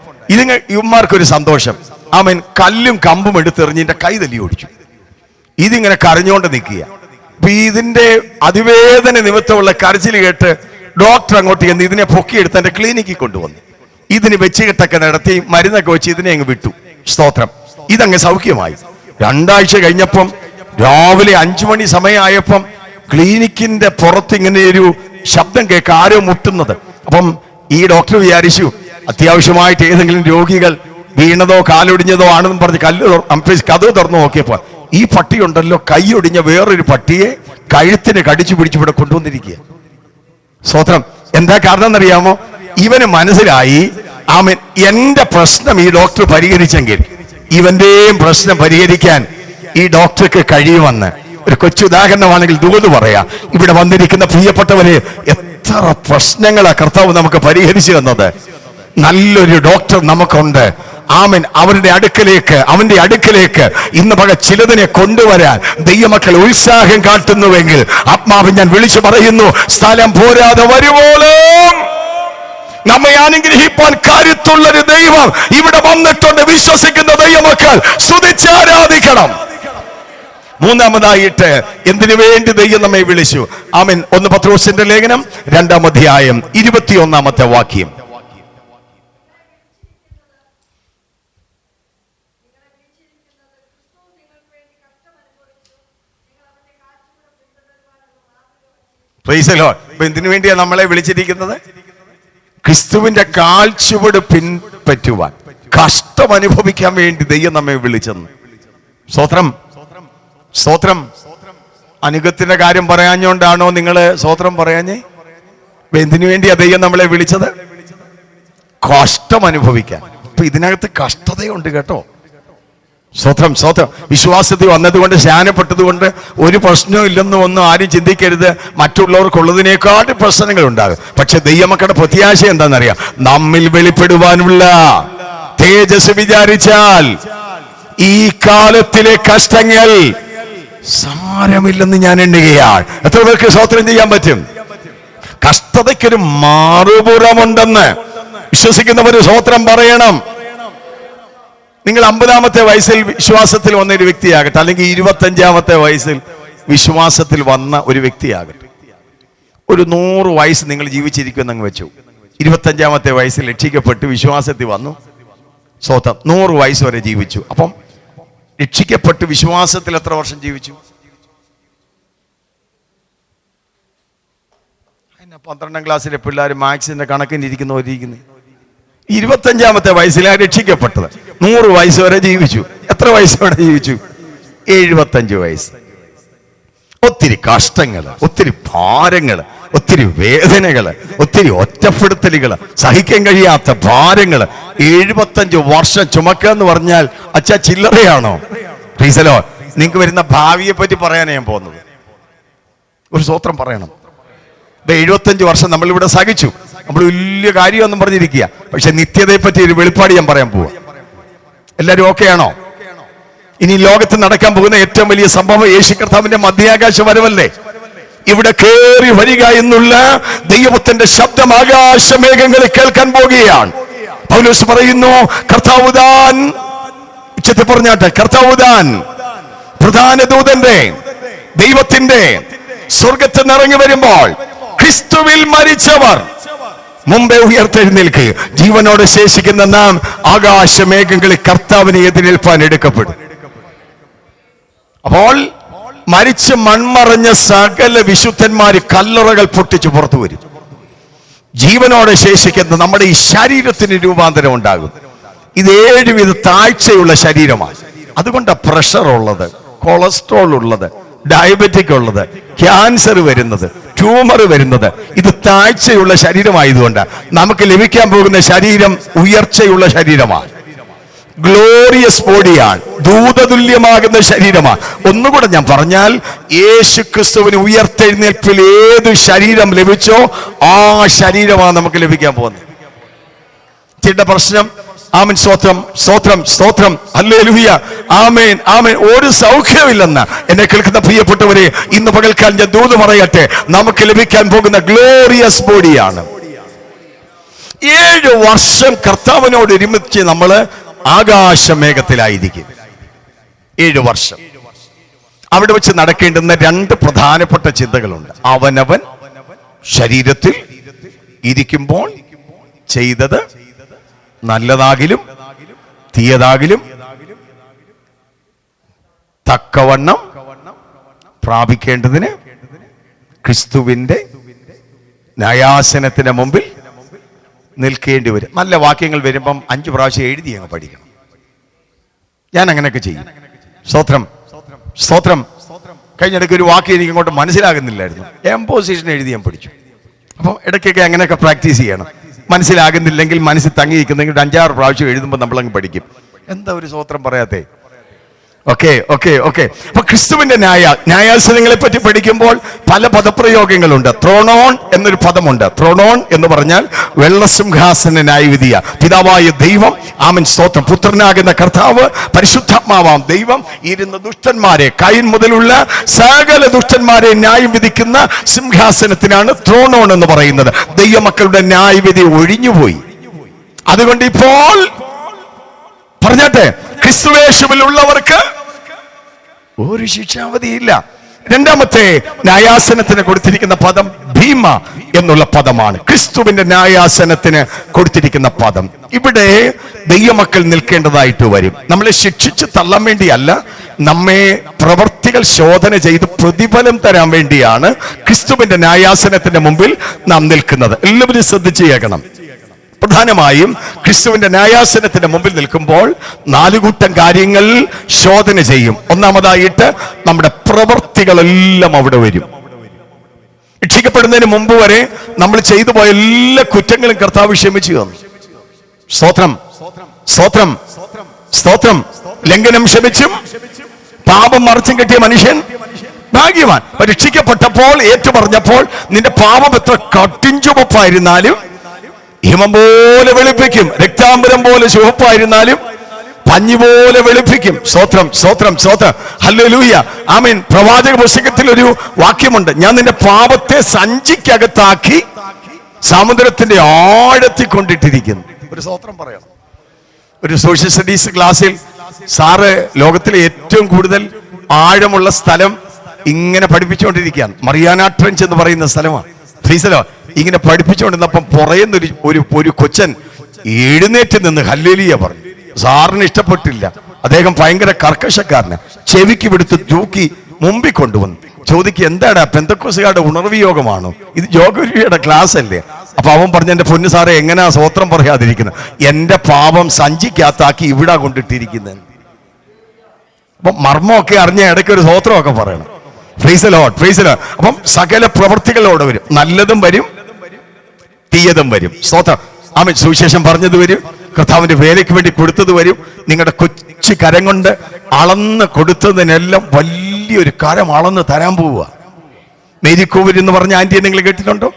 ഇവന്മാർക്കൊരു സന്തോഷം. കല്ലും കമ്പും എടുത്തെറിഞ്ഞ് ഇതിന്റെ കൈ തല്ലി ഓടിച്ചു. ഇതിങ്ങനെ കരഞ്ഞുകൊണ്ട് നിൽക്കുക. അപ്പൊ ഇതിന്റെ അതിവേദന നിമിത്തമുള്ള കരച്ചിൽ കേട്ട് ഡോക്ടർ അങ്ങോട്ട് ചെന്ന് ഇതിനെ പൊക്കിയെടുത്ത് എന്റെ ക്ലിനിക്കിൽ കൊണ്ടുവന്നു. ഇതിന് വെച്ചുകെട്ടൊക്കെ നടത്തി മരുന്നൊക്കെ വെച്ച് ഇതിനെ അങ്ങ് വിട്ടു. സ്തോത്രം. ഇതങ്ങ് സൗഖ്യമായി. 2 ആഴ്ച കഴിഞ്ഞപ്പം രാവിലെ 5 മണി സമയമായപ്പം ക്ലിനിക്കിന്റെ പുറത്ത് ഇങ്ങനെ ഒരു ശബ്ദം കേൾക്കുക, ആരോ മുട്ടുന്നത്. അപ്പം ഈ ഡോക്ടർ വിചാരിച്ചു അത്യാവശ്യമായിട്ട് ഏതെങ്കിലും രോഗികൾ വീണതോ കാലൊടിഞ്ഞതോ ആണെന്ന് പറഞ്ഞ് കഥവ് തുറന്നു നോക്കിയപ്പോ ഈ പട്ടി ഉണ്ടല്ലോ, കൈയൊടിഞ്ഞ വേറൊരു പട്ടിയെ കഴുത്തിന് കടിച്ചു പിടിച്ച് ഇവിടെ കൊണ്ടുവന്നിരിക്കുക. സ്തോത്രം. എന്താ കാരണം എന്നറിയാമോ? ഇവന് മനസ്സിലായി, എന്റെ പ്രശ്നം ഈ ഡോക്ടർ പരിഹരിച്ചെങ്കിൽ ഇവന്റെയും പ്രശ്നം പരിഹരിക്കാൻ ഈ ഡോക്ടർക്ക് കഴിയുമെന്ന്. ഒരു കൊച്ചുദാഹരണമാണെങ്കിൽ ദൂത് പറയാ, ഇവിടെ വന്നിരിക്കുന്ന പ്രിയപ്പെട്ടവരെ എത്ര പ്രശ്നങ്ങളാ കർത്താവ് നമുക്ക് പരിഹരിച്ചു തന്നത്. നല്ലൊരു ഡോക്ടർ നമുക്കുണ്ട്. ആമേൻ. അവന്റെ അടുക്കലേക്ക് ഇന്ന് പക ചിലതിനെ കൊണ്ടുവരാൻ ദൈവമക്കൾ ഉത്സാഹം കാട്ടുന്നുവെങ്കിൽ ആത്മാവിൽ ഞാൻ വിളിച്ചു പറയുന്നു, സ്ഥലം പോരാതെ വരുവോളം നമ്മെ അനുഗ്രഹിപ്പാൻ കരുത്തുള്ളൊരു ദൈവം ഇവിടെ വന്നിട്ടുണ്ട്. വിശ്വസിക്കുന്ന ദൈവമക്കൾ സ്തുതിച്ച് ആരാധിക്കണം. മൂന്നാമതായിട്ട് എന്തിനു വേണ്ടി ദൈവം നമ്മെ വിളിച്ചു? ആമേൻ. 1 പത്രോസിന്റെ ലേഖനം 2-ാം അധ്യായം 21-ാമത്തെ വാക്യം. Praise the Lord. എന്തിനു വേണ്ടിയാണ് നമ്മളെ വിളിച്ചിരിക്കുന്നത്? ക്രിസ്തുവിന്റെ കാൽച്ചുവട് പിൻപറ്റുവാൻ, കഷ്ടം അനുഭവിക്കാൻ വേണ്ടി ദൈവം നമ്മെ വിളിച്ചെന്ന്. സ്തോത്രം, സ്തോത്രം. അനുഗത്തിന്റെ കാര്യം പറയാഞ്ഞോണ്ടാണോ നിങ്ങള് സ്തോത്രം പറയാഞ്ഞേ? എന്തിനു വേണ്ടിയാ ദൈവം നമ്മളെ വിളിച്ചത്? കഷ്ടം അനുഭവിക്കാൻ. അപ്പൊ ഇതിനകത്ത് കഷ്ടതയുണ്ട് കേട്ടോ. സ്തോത്രം, സ്തോത്രം. വിശ്വാസത്തിൽ വന്നതുകൊണ്ട്, സ്നാനപ്പെട്ടതുകൊണ്ട് ഒരു പ്രശ്നവും ഇല്ലെന്നും ഒന്നും ആരും ചിന്തിക്കരുത്. മറ്റുള്ളവർക്കുള്ളതിനേക്കാൾ പ്രശ്നങ്ങൾ ഉണ്ടാകും. പക്ഷെ ദൈവമക്കളുടെ പ്രത്യാശ എന്താണെന്നറിയാം? നമ്മിൽ വെളിപ്പെടുവാനുള്ള തേജസ് വിചാരിച്ചാൽ ഈ കാലത്തിലെ കഷ്ടങ്ങൾ സാരമില്ലെന്ന് ഞാൻ എണ്ണുകയാണ്. എത്ര പേർക്ക് സ്തോത്രം ചെയ്യാൻ പറ്റും? കഷ്ടതയ്ക്കൊരു മാറുപുറമുണ്ടെന്ന് വിശ്വസിക്കുന്നവര് സ്തോത്രം പറയണം. നിങ്ങൾ 50-ാമത്തെ വയസ്സിൽ വിശ്വാസത്തിൽ വന്ന ഒരു വ്യക്തിയാകട്ടെ, അല്ലെങ്കിൽ 25-ാമത്തെ വയസ്സിൽ വിശ്വാസത്തിൽ വന്ന ഒരു വ്യക്തിയാകട്ടെ, ഒരു 100 വയസ്സ് നിങ്ങൾ ജീവിച്ചിരിക്കുമെന്നങ്ങ് വെച്ചു. 25-ാമത്തെ വയസ്സിൽ രക്ഷിക്കപ്പെട്ട് വിശ്വാസത്തിൽ വന്നു. സ്വതം 100 വയസ്സ് വരെ ജീവിച്ചു. അപ്പം രക്ഷിക്കപ്പെട്ട് വിശ്വാസത്തിൽ എത്ര വർഷം ജീവിച്ചു? 12ാം ക്ലാസ്സിലെ പിള്ളേർ മാത്സിന്റെ കണക്കിനിരിക്കുന്നവരിക്കുന്നത് 25-ാമത്തെ വയസ്സിലാണ് രക്ഷിക്കപ്പെട്ടത്. 100 വയസ്സ് വരെ ജീവിച്ചു. എത്ര വയസ്സ് വരെ ജീവിച്ചു? 75 വയസ്സ്. ഒത്തിരി കഷ്ടങ്ങള്, ഒത്തിരി ഭാരങ്ങള്, ഒത്തിരി വേദനകള്, ഒത്തിരി ഒറ്റപ്പെടുത്തലുകള്, സഹിക്കാൻ കഴിയാത്ത ഭാരങ്ങള്. 75 വർഷം ചുമക്കുക എന്ന് പറഞ്ഞാൽ അച്ഛാ ചില്ലറയാണോ? പ്രീസലോ, നിങ്ങൾക്ക് വരുന്ന ഭാവിയെ പറ്റി പറയാനാണ് ഞാൻ പോകുന്നത്. ഒരു സ്തോത്രം പറയണം. 75 വർഷം നമ്മളിവിടെ സഹിച്ചു, നമ്മൾ വലിയ കാര്യമൊന്നും പറഞ്ഞിരിക്കുക. പക്ഷെ നിത്യതയെ പറ്റി ഒരു വെളിപ്പാട് ഞാൻ പറയാൻ പോവാ. എല്ലാവരും ഓക്കെ ആണോ? ഇനി ലോകത്ത് നടക്കാൻ പോകുന്ന ഏറ്റവും വലിയ സംഭവം യേശു കർത്താവിന്റെ മധ്യാകാശ വരവല്ലേ? ഇവിടെ കേറി വരിക എന്നുള്ള ദൈവത്തിന്റെ ശബ്ദം ആകാശമേഘങ്ങളിൽ കേൾക്കാൻ പോകുകയാണ്. പൗലോസ് പറയുന്നു, കർത്താവ് താൻ, ഉച്ചത്തിൽ പറഞ്ഞാട്ടെ, കർത്താവ് താൻ പ്രധാന ദൂതന്റെ ദൈവത്തിന്റെ സ്വർഗത്തിൽ നിറങ്ങി വരുമ്പോൾ ക്രിസ്തുവിൽ മരിച്ചവർ മുമ്പേ ഉയർത്തെഴുന്നേൽക്കുക, ജീവനോടെ ശേഷിക്കുന്ന നാം ആകാശമേഘങ്ങളിൽ കർത്താവിനെ എതിരേൽപ്പാൻ എടുക്കപ്പെടും. അപ്പോൾ മരിച്ച് മൺമറഞ്ഞ സകല വിശുദ്ധന്മാര് കല്ലറകൾ പൊട്ടിച്ചു പുറത്തു വരും. ജീവനോടെ ശേഷിക്കുന്ന നമ്മുടെ ഈ ശരീരത്തിന് രൂപാന്തരം ഉണ്ടാകും. ഇത് 7 വിധ താഴ്ചയുള്ള ശരീരമാണ്. അതുകൊണ്ടാണ് പ്രഷർ ഉള്ളത്, കൊളസ്ട്രോൾ ഉള്ളത്, ഡയബറ്റിക് ഉള്ളത്, ക്യാൻസർ വരുന്നത്, ട്യൂമർ വരുന്നത്. ഇത് താഴ്ചയുള്ള ശരീരമായതുകൊണ്ട് നമുക്ക് ലഭിക്കാൻ പോകുന്ന ശരീരം ഉയർച്ചയുള്ള ശരീരമാണ്. ഗ്ലോറിയസ് ബോഡിയാണ്, ദൂതതുല്യമാകുന്ന ശരീരമാണ്. ഒന്നുകൂടെ ഞാൻ പറഞ്ഞാൽ, യേശു ക്രിസ്തുവിന് ഉയർത്തെഴുന്നേൽപ്പിൽ ഏത് ശരീരം ലഭിച്ചോ ആ ശരീരമാണ് നമുക്ക് ലഭിക്കാൻ പോകുന്നത്. ചില പ്രശ്നം, ആമേൻ, സ്തോത്രം, സ്തോത്രം, സ്തോത്രം, ഹല്ലേലൂയ, ആമേൻ, ആമേൻ. ഒരു സൗഖ്യമില്ലെന്ന് എന്നെ കേൾക്കുന്ന പ്രിയപ്പെട്ടവരെ, ഇന്ന് പകൽക്കാലം ഞാൻ ദൂത് പറയട്ടെ, നമുക്ക് ലഭിക്കാൻ പോകുന്ന ഗ്ലോറിയസ് ബോഡിയാണ്. 7 വർഷം കർത്താവിനോട് ഒരുമിച്ച് നമ്മള് ആകാശമേഘത്തിലായിരിക്കും. 7 വർഷം അവിടെ വെച്ച് നടക്കേണ്ടുന്ന 2 പ്രധാനപ്പെട്ട ചിന്തകളുണ്ട്. അവനവൻ ശരീരത്തിൽ ഇരിക്കുമ്പോൾ ചെയ്തത് നല്ലതാകിലും തീയതാകിലും തക്കവണ്ണം പ്രാപിക്കേണ്ടതിന് ക്രിസ്തുവിന്റെ ന്യായാസനത്തിന് മുമ്പിൽ നിൽക്കേണ്ടി വരും. നല്ല വാക്യങ്ങൾ വരുമ്പം 5 പ്രാവശ്യം എഴുതി അങ്ങ് പഠിക്കണം. ഞാൻ അങ്ങനെയൊക്കെ ചെയ്യും. സ്തോത്രം, സ്തോത്രം. കഴിഞ്ഞിടയ്ക്ക് ഒരു വാക്യം എനിക്ക് ഇങ്ങോട്ട് മനസ്സിലാകുന്നില്ലായിരുന്നു. എംപോസിഷൻ എഴുതി ഞാൻ പഠിച്ചു. അപ്പോൾ ഇടയ്ക്കൊക്കെ അങ്ങനെയൊക്കെ പ്രാക്ടീസ് ചെയ്യണം. മനസ്സിലാകുന്നില്ലെങ്കിൽ, മനസ്സിൽ തങ്ങിയിരിക്കുന്നെങ്കിൽ 5-6 പ്രാവശ്യം എഴുതുമ്പോൾ നമ്മളങ്ങ് പഠിക്കും. എന്താ ഒരു സ്തോത്രം പറയാത്തേ? Okay okay okay. അപ്പൊ ക്രിസ്തുവിന്റെ ന്യായാസനങ്ങളെ പറ്റി പഠിക്കുമ്പോൾ പല പദപ്രയോഗങ്ങളുണ്ട്. ത്രോണോൺ എന്നൊരു പദമുണ്ട്. ത്രോണോൺ എന്ന് പറഞ്ഞാൽ വെള്ളസിംഹാസന ന്യായവിധിയ. പിതാവായ ദൈവം, ആമൻ സ്തോത്രം, പുത്രനാകുന്ന കർത്താവ്, പരിശുദ്ധാത്മാവാം ദൈവം ഇരുന്ന ദുഷ്ടന്മാരെ, കൈൻ മുതലുള്ള സകല ദുഷ്ടന്മാരെ ന്യായം വിധിക്കുന്ന സിംഹാസനത്തിനാണ് ത്രോണോൺ എന്ന് പറയുന്നത്. ദൈവമക്കളുടെ ന്യായവിധി ഒഴിഞ്ഞുപോയി. അതുകൊണ്ട് ഇപ്പോൾ പറഞ്ഞാട്ടെ, ക്രിസ്തുവേശുവിലുള്ളവർക്ക് ഒരു ശിക്ഷാവധിയില്ല. രണ്ടാമത്തെ ന്യായാസനത്തിന് കൊടുത്തിരിക്കുന്ന പദം ഭീമ എന്നുള്ള പദമാണ്. ക്രിസ്തുവിന്റെ ന്യായാസനത്തിന് കൊടുത്തിരിക്കുന്ന പദം. ഇവിടെ ദൈവമക്കൾ നിൽക്കേണ്ടതായിട്ട് വരും. നമ്മളെ ശിക്ഷിച്ച് തള്ളാൻ വേണ്ടിയല്ല, നമ്മെ പ്രവർത്തികൾ ശോധന ചെയ്ത് പ്രതിഫലം തരാൻ വേണ്ടിയാണ് ക്രിസ്തുവിന്റെ ന്യായാസനത്തിന്റെ മുമ്പിൽ നാം നിൽക്കുന്നത്. എല്ലാവരും ശ്രദ്ധിച്ചു കേൾക്കണം. പ്രധാനമായും ക്രിസ്തുവിന്റെ ന്യായാസനത്തിന്റെ മുമ്പിൽ നിൽക്കുമ്പോൾ 4 കൂട്ടം കാര്യങ്ങൾ ശോധന ചെയ്യും. ഒന്നാമതായിട്ട് നമ്മുടെ പ്രവർത്തികളെല്ലാം അവിടെ വരും. രക്ഷിക്കപ്പെടുന്നതിന് മുമ്പ് വരെ നമ്മൾ ചെയ്തു പോയ എല്ലാ കുറ്റങ്ങളും കർത്താവ് ക്ഷമിച്ചു തന്നു. സ്തോത്രം സ്തോത്രം സ്തോത്രം. ലംഘനം ക്ഷമിച്ചും പാപം മറച്ചും കെട്ടിയ മനുഷ്യൻ ഭാഗ്യവാൻ. രക്ഷിക്കപ്പെട്ടപ്പോൾ ഏറ്റുപറഞ്ഞപ്പോൾ നിന്റെ പാപം എത്ര കട്ടിൻ ചുവപ്പായിരുന്നാലും ഹിമം പോലെ വെളുപ്പിക്കും, രക്താംബരം പോലെ ചുവപ്പായിരുന്നാലും പഞ്ഞി പോലെ വെളുപ്പിക്കും. സ്തോത്രം സ്തോത്രം സ്തോത്രം. ഹല്ലേലൂയ, ആമേൻ. പ്രവാചക പുസ്തകത്തിൽ ഒരു വാക്യമുണ്ട്, ഞാൻ നിന്റെ പാപത്തെ സഞ്ചിക്കകത്താക്കി സമുദ്രത്തിന്റെ ആഴത്തിൽ കൊണ്ടിട്ടിരിക്കുന്നു. ഒരു സ്തോത്രം പറയണം. ഒരു സോഷ്യൽ സ്റ്റഡീസ് ക്ലാസ്സിൽ സാറ് ലോകത്തിലെ ഏറ്റവും കൂടുതൽ ആഴമുള്ള സ്ഥലം ഇങ്ങനെ പഠിപ്പിച്ചുകൊണ്ടിരിക്കുകയാണ്. മറിയാന ട്രെഞ്ച് എന്ന് പറയുന്ന സ്ഥലമാണ്. ഫ്രീസലോ ഇങ്ങനെ പഠിപ്പിച്ചുകൊണ്ടിരുന്നപ്പം പുറയുന്നൊരു ഒരു കൊച്ചൻ എഴുന്നേറ്റ് നിന്ന് ഹല്ലേലൂയ പറഞ്ഞു. സാറിന് ഇഷ്ടപ്പെട്ടില്ല. അദ്ദേഹം ഭയങ്കര കർക്കശക്കാരന്. ചെവിക്ക് വിടുത്ത് തൂക്കി മുമ്പിൽ കൊണ്ടുവന്നു. ചോദിക്കുക, എന്താടാ പെന്തക്കോസുകാരുടെ ഉണർവ് യോഗമാണോ? ഇത് യോഗയുടെ ക്ലാസ് അല്ലേ? അപ്പൊ അവൻ പറഞ്ഞു, എന്റെ പൊന്നു സാറെ എങ്ങനെയാ സ്വത്രം പറയാതിരിക്കുന്നത്? എന്റെ പാപം സഞ്ചിക്കകത്താക്കി ഇവിടെ കൊണ്ടിട്ടിരിക്കുന്നത്. അപ്പൊ മർമ്മമൊക്കെ അറിഞ്ഞ ഇടയ്ക്ക് ഒരു സ്വത്രമൊക്കെ പറയണം. Praise Lord, praise Lord. അപ്പം സകല പ്രവൃത്തികളോടെ വരും. നല്ലതും വരും, തീയതും വരും. സ്തോത്രം. ആമേൻ. സുവിശേഷം പറഞ്ഞത് വരും, കർത്താവിന്റെ വേലയ്ക്ക് വേണ്ടി കൊടുത്തത് വരും. നിങ്ങളുടെ കൊച്ചു കരം കൊണ്ട് അളന്ന് കൊടുത്തതിനെല്ലാം വലിയൊരു കരം അളന്ന് തരാൻ പോവുക. മേരിക്കോവിൽ എന്ന് പറഞ്ഞ ആന്റിയെ നിങ്ങൾ കേട്ടിട്ടുണ്ടോ?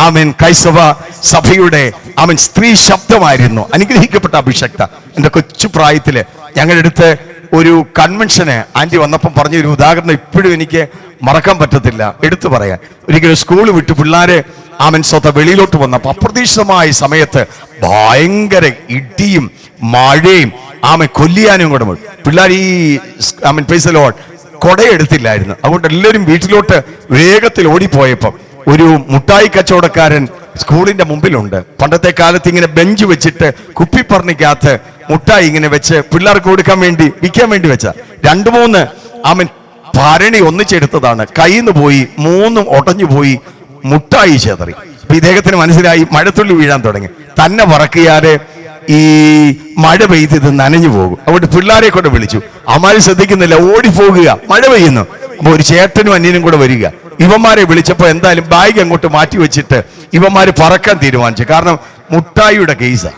ആമേൻ. ക്രൈസ്തവ സഭയുടെ ആമേൻ സ്ത്രീ ശബ്ദമായിരുന്നു, അനുഗ്രഹിക്കപ്പെട്ട അഭിഷക്ത. എന്റെ കൊച്ചു പ്രായത്തില് ഞങ്ങളുടെ അടുത്ത് ഒരു കൺവെൻഷന് ആന്റി വന്നപ്പം പറഞ്ഞൊരു ഉദാഹരണം ഇപ്പോഴും എനിക്ക് മറക്കാൻ പറ്റത്തില്ല, എടുത്തു പറയാൻ. ഒരിക്കലും സ്കൂൾ വിട്ട് പിള്ളേരെ ആമൻ സ്വത്ത വെളിയിലോട്ട് വന്നപ്പോൾ അപ്രതീക്ഷിതമായ സമയത്ത് ഭയങ്കര ഇടിയും മഴയും ആമൻ കൊല്ലിയാനും കൂടെ പോയി. പിള്ളേർ ഈ ആമൻ പൈസലോട്ട് കൊടയെടുത്തില്ലായിരുന്നു. അതുകൊണ്ട് എല്ലാവരും വീട്ടിലോട്ട് വേഗത്തിൽ ഓടിപ്പോയപ്പം ഒരു മുട്ടായി കച്ചവടക്കാരൻ സ്കൂളിന്റെ മുമ്പിലുണ്ട്. പണ്ടത്തെ കാലത്ത് ഇങ്ങനെ ബെഞ്ച് വെച്ചിട്ട് കുപ്പിപ്പറണിക്കകത്ത് മുട്ടായി ഇങ്ങനെ വെച്ച് പിള്ളേർക്ക് കൊടുക്കാൻ വേണ്ടി വിൽക്കാൻ വേണ്ടി വെച്ച 2-3 ആമൻ ഭരണി ഒന്നിച്ചെടുത്തതാണ്. കയ്യിൽ നിന്ന് പോയി 3 ഉടഞ്ഞു പോയി, മുട്ടായി ചെതറി. അപ്പൊ ഇദ്ദേഹത്തിന് മനസ്സിലായി മഴത്തുള്ളി വീഴാൻ തുടങ്ങി. തന്നെ പറക്കിയാല് ഈ മഴ പെയ്ത് ഇത് നനഞ്ഞു പോകും. അതുകൊണ്ട് പിള്ളേരെ കൊണ്ട് വിളിച്ചു. അമ്മാര് ശ്രദ്ധിക്കുന്നില്ല, ഓടിപ്പോകുക, മഴ പെയ്യുന്നു. അപ്പൊ ഒരു ചേട്ടനും അന്യനും കൂടെ വരിക. ഇവന്മാരെ വിളിച്ചപ്പോ എന്തായാലും ബാഗ് അങ്ങോട്ട് മാറ്റി വെച്ചിട്ട് ഇവന്മാര് പറക്കാൻ തീരുമാനിച്ചു. കാരണം മുട്ടായിയുടെ കേസാ,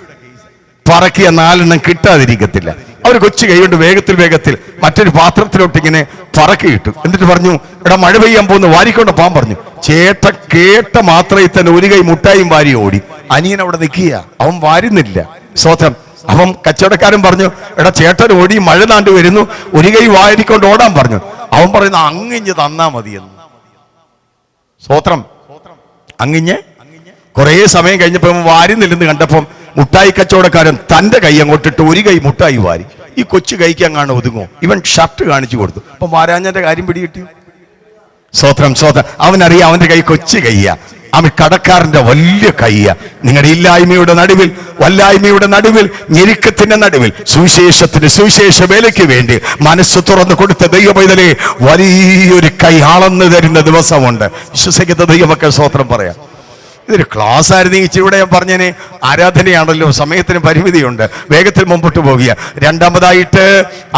പറക്കിയ 4 കിട്ടാതിരിക്കത്തില്ല. അവർ കൊച്ചു കൈകൊണ്ട് വേഗത്തിൽ മറ്റൊരു പാത്രത്തിലോട്ട് ഇങ്ങനെ പറക്കിയിട്ടു. എന്നിട്ട് പറഞ്ഞു, എടാ മഴ പെയ്യാൻ പോകുന്നു, വാരിക്കൊണ്ട് പോകാൻ പറഞ്ഞു. ചേട്ട കേട്ട മാത്രയിൽ തന്നെ ഒരു കൈ മുട്ടായും വാരി ഓടി. അനിയൻ അവിടെ നിൽക്കുക, അവൻ വാരുന്നില്ല. സ്വതം. അവൻ കച്ചവടക്കാരൻ പറഞ്ഞു, എടാ ചേട്ടൻ ഓടി, മഴ താണ്ട് വരുന്നു, ഒരു കൈ വാരിക്കൊണ്ട് ഓടാൻ പറഞ്ഞു. അവൻ പറയുന്നു, അങ്ങിഞ്ഞ് തന്നാ മതിയെന്ന്. സ്വത്രം. അങ്ങിഞ്ഞ് കുറെ സമയം കഴിഞ്ഞപ്പോ വാരുന്നില്ലെന്ന് കണ്ടപ്പം മുട്ടായി കച്ചവടക്കാരൻ തന്റെ കൈ അങ്ങോട്ടിട്ട് ഒരു കൈ മുട്ടായി വാരി. ഈ കൊച്ചു കൈക്ക് അങ്ങാണ് ഒതുങ്ങോ. ഇവൻ ഷർട്ട് കാണിച്ചു കൊടുത്തു. അപ്പൊ വാരാഞ്ഞന്റെ കാര്യം പിടികിട്ടി. സ്വത്രം സ്വത്രം. അവനറിയാം അവന്റെ കൈ കൊച്ചു കയ്യാ, അവൻ കടക്കാരന്റെ വലിയ കയ്യ. നിങ്ങളുടെ ഇല്ലായ്മയുടെ നടുവിൽ, വല്ലായ്മയുടെ നടുവിൽ, ഞെരുക്കത്തിന്റെ നടുവിൽ സുവിശേഷ വേലയ്ക്ക് വേണ്ടി മനസ്സ് തുറന്നു കൊടുത്ത ദൈവപൈതലേ, വലിയൊരു കൈ അളന്നു തരുന്ന ദിവസമുണ്ട്. വിശ്വസിക്കുന്ന ദൈവമക്കൾ സ്വത്രം പറയാം. ഇതൊരു ക്ലാസ് ആയിരുന്നു. ഇച്ചിരൂടെ ഞാൻ പറഞ്ഞതിന് ആരാധനയാണല്ലോ, സമയത്തിന് പരിമിതിയുണ്ട്, വേഗത്തിൽ മുമ്പോട്ട് പോകുക. രണ്ടാമതായിട്ട്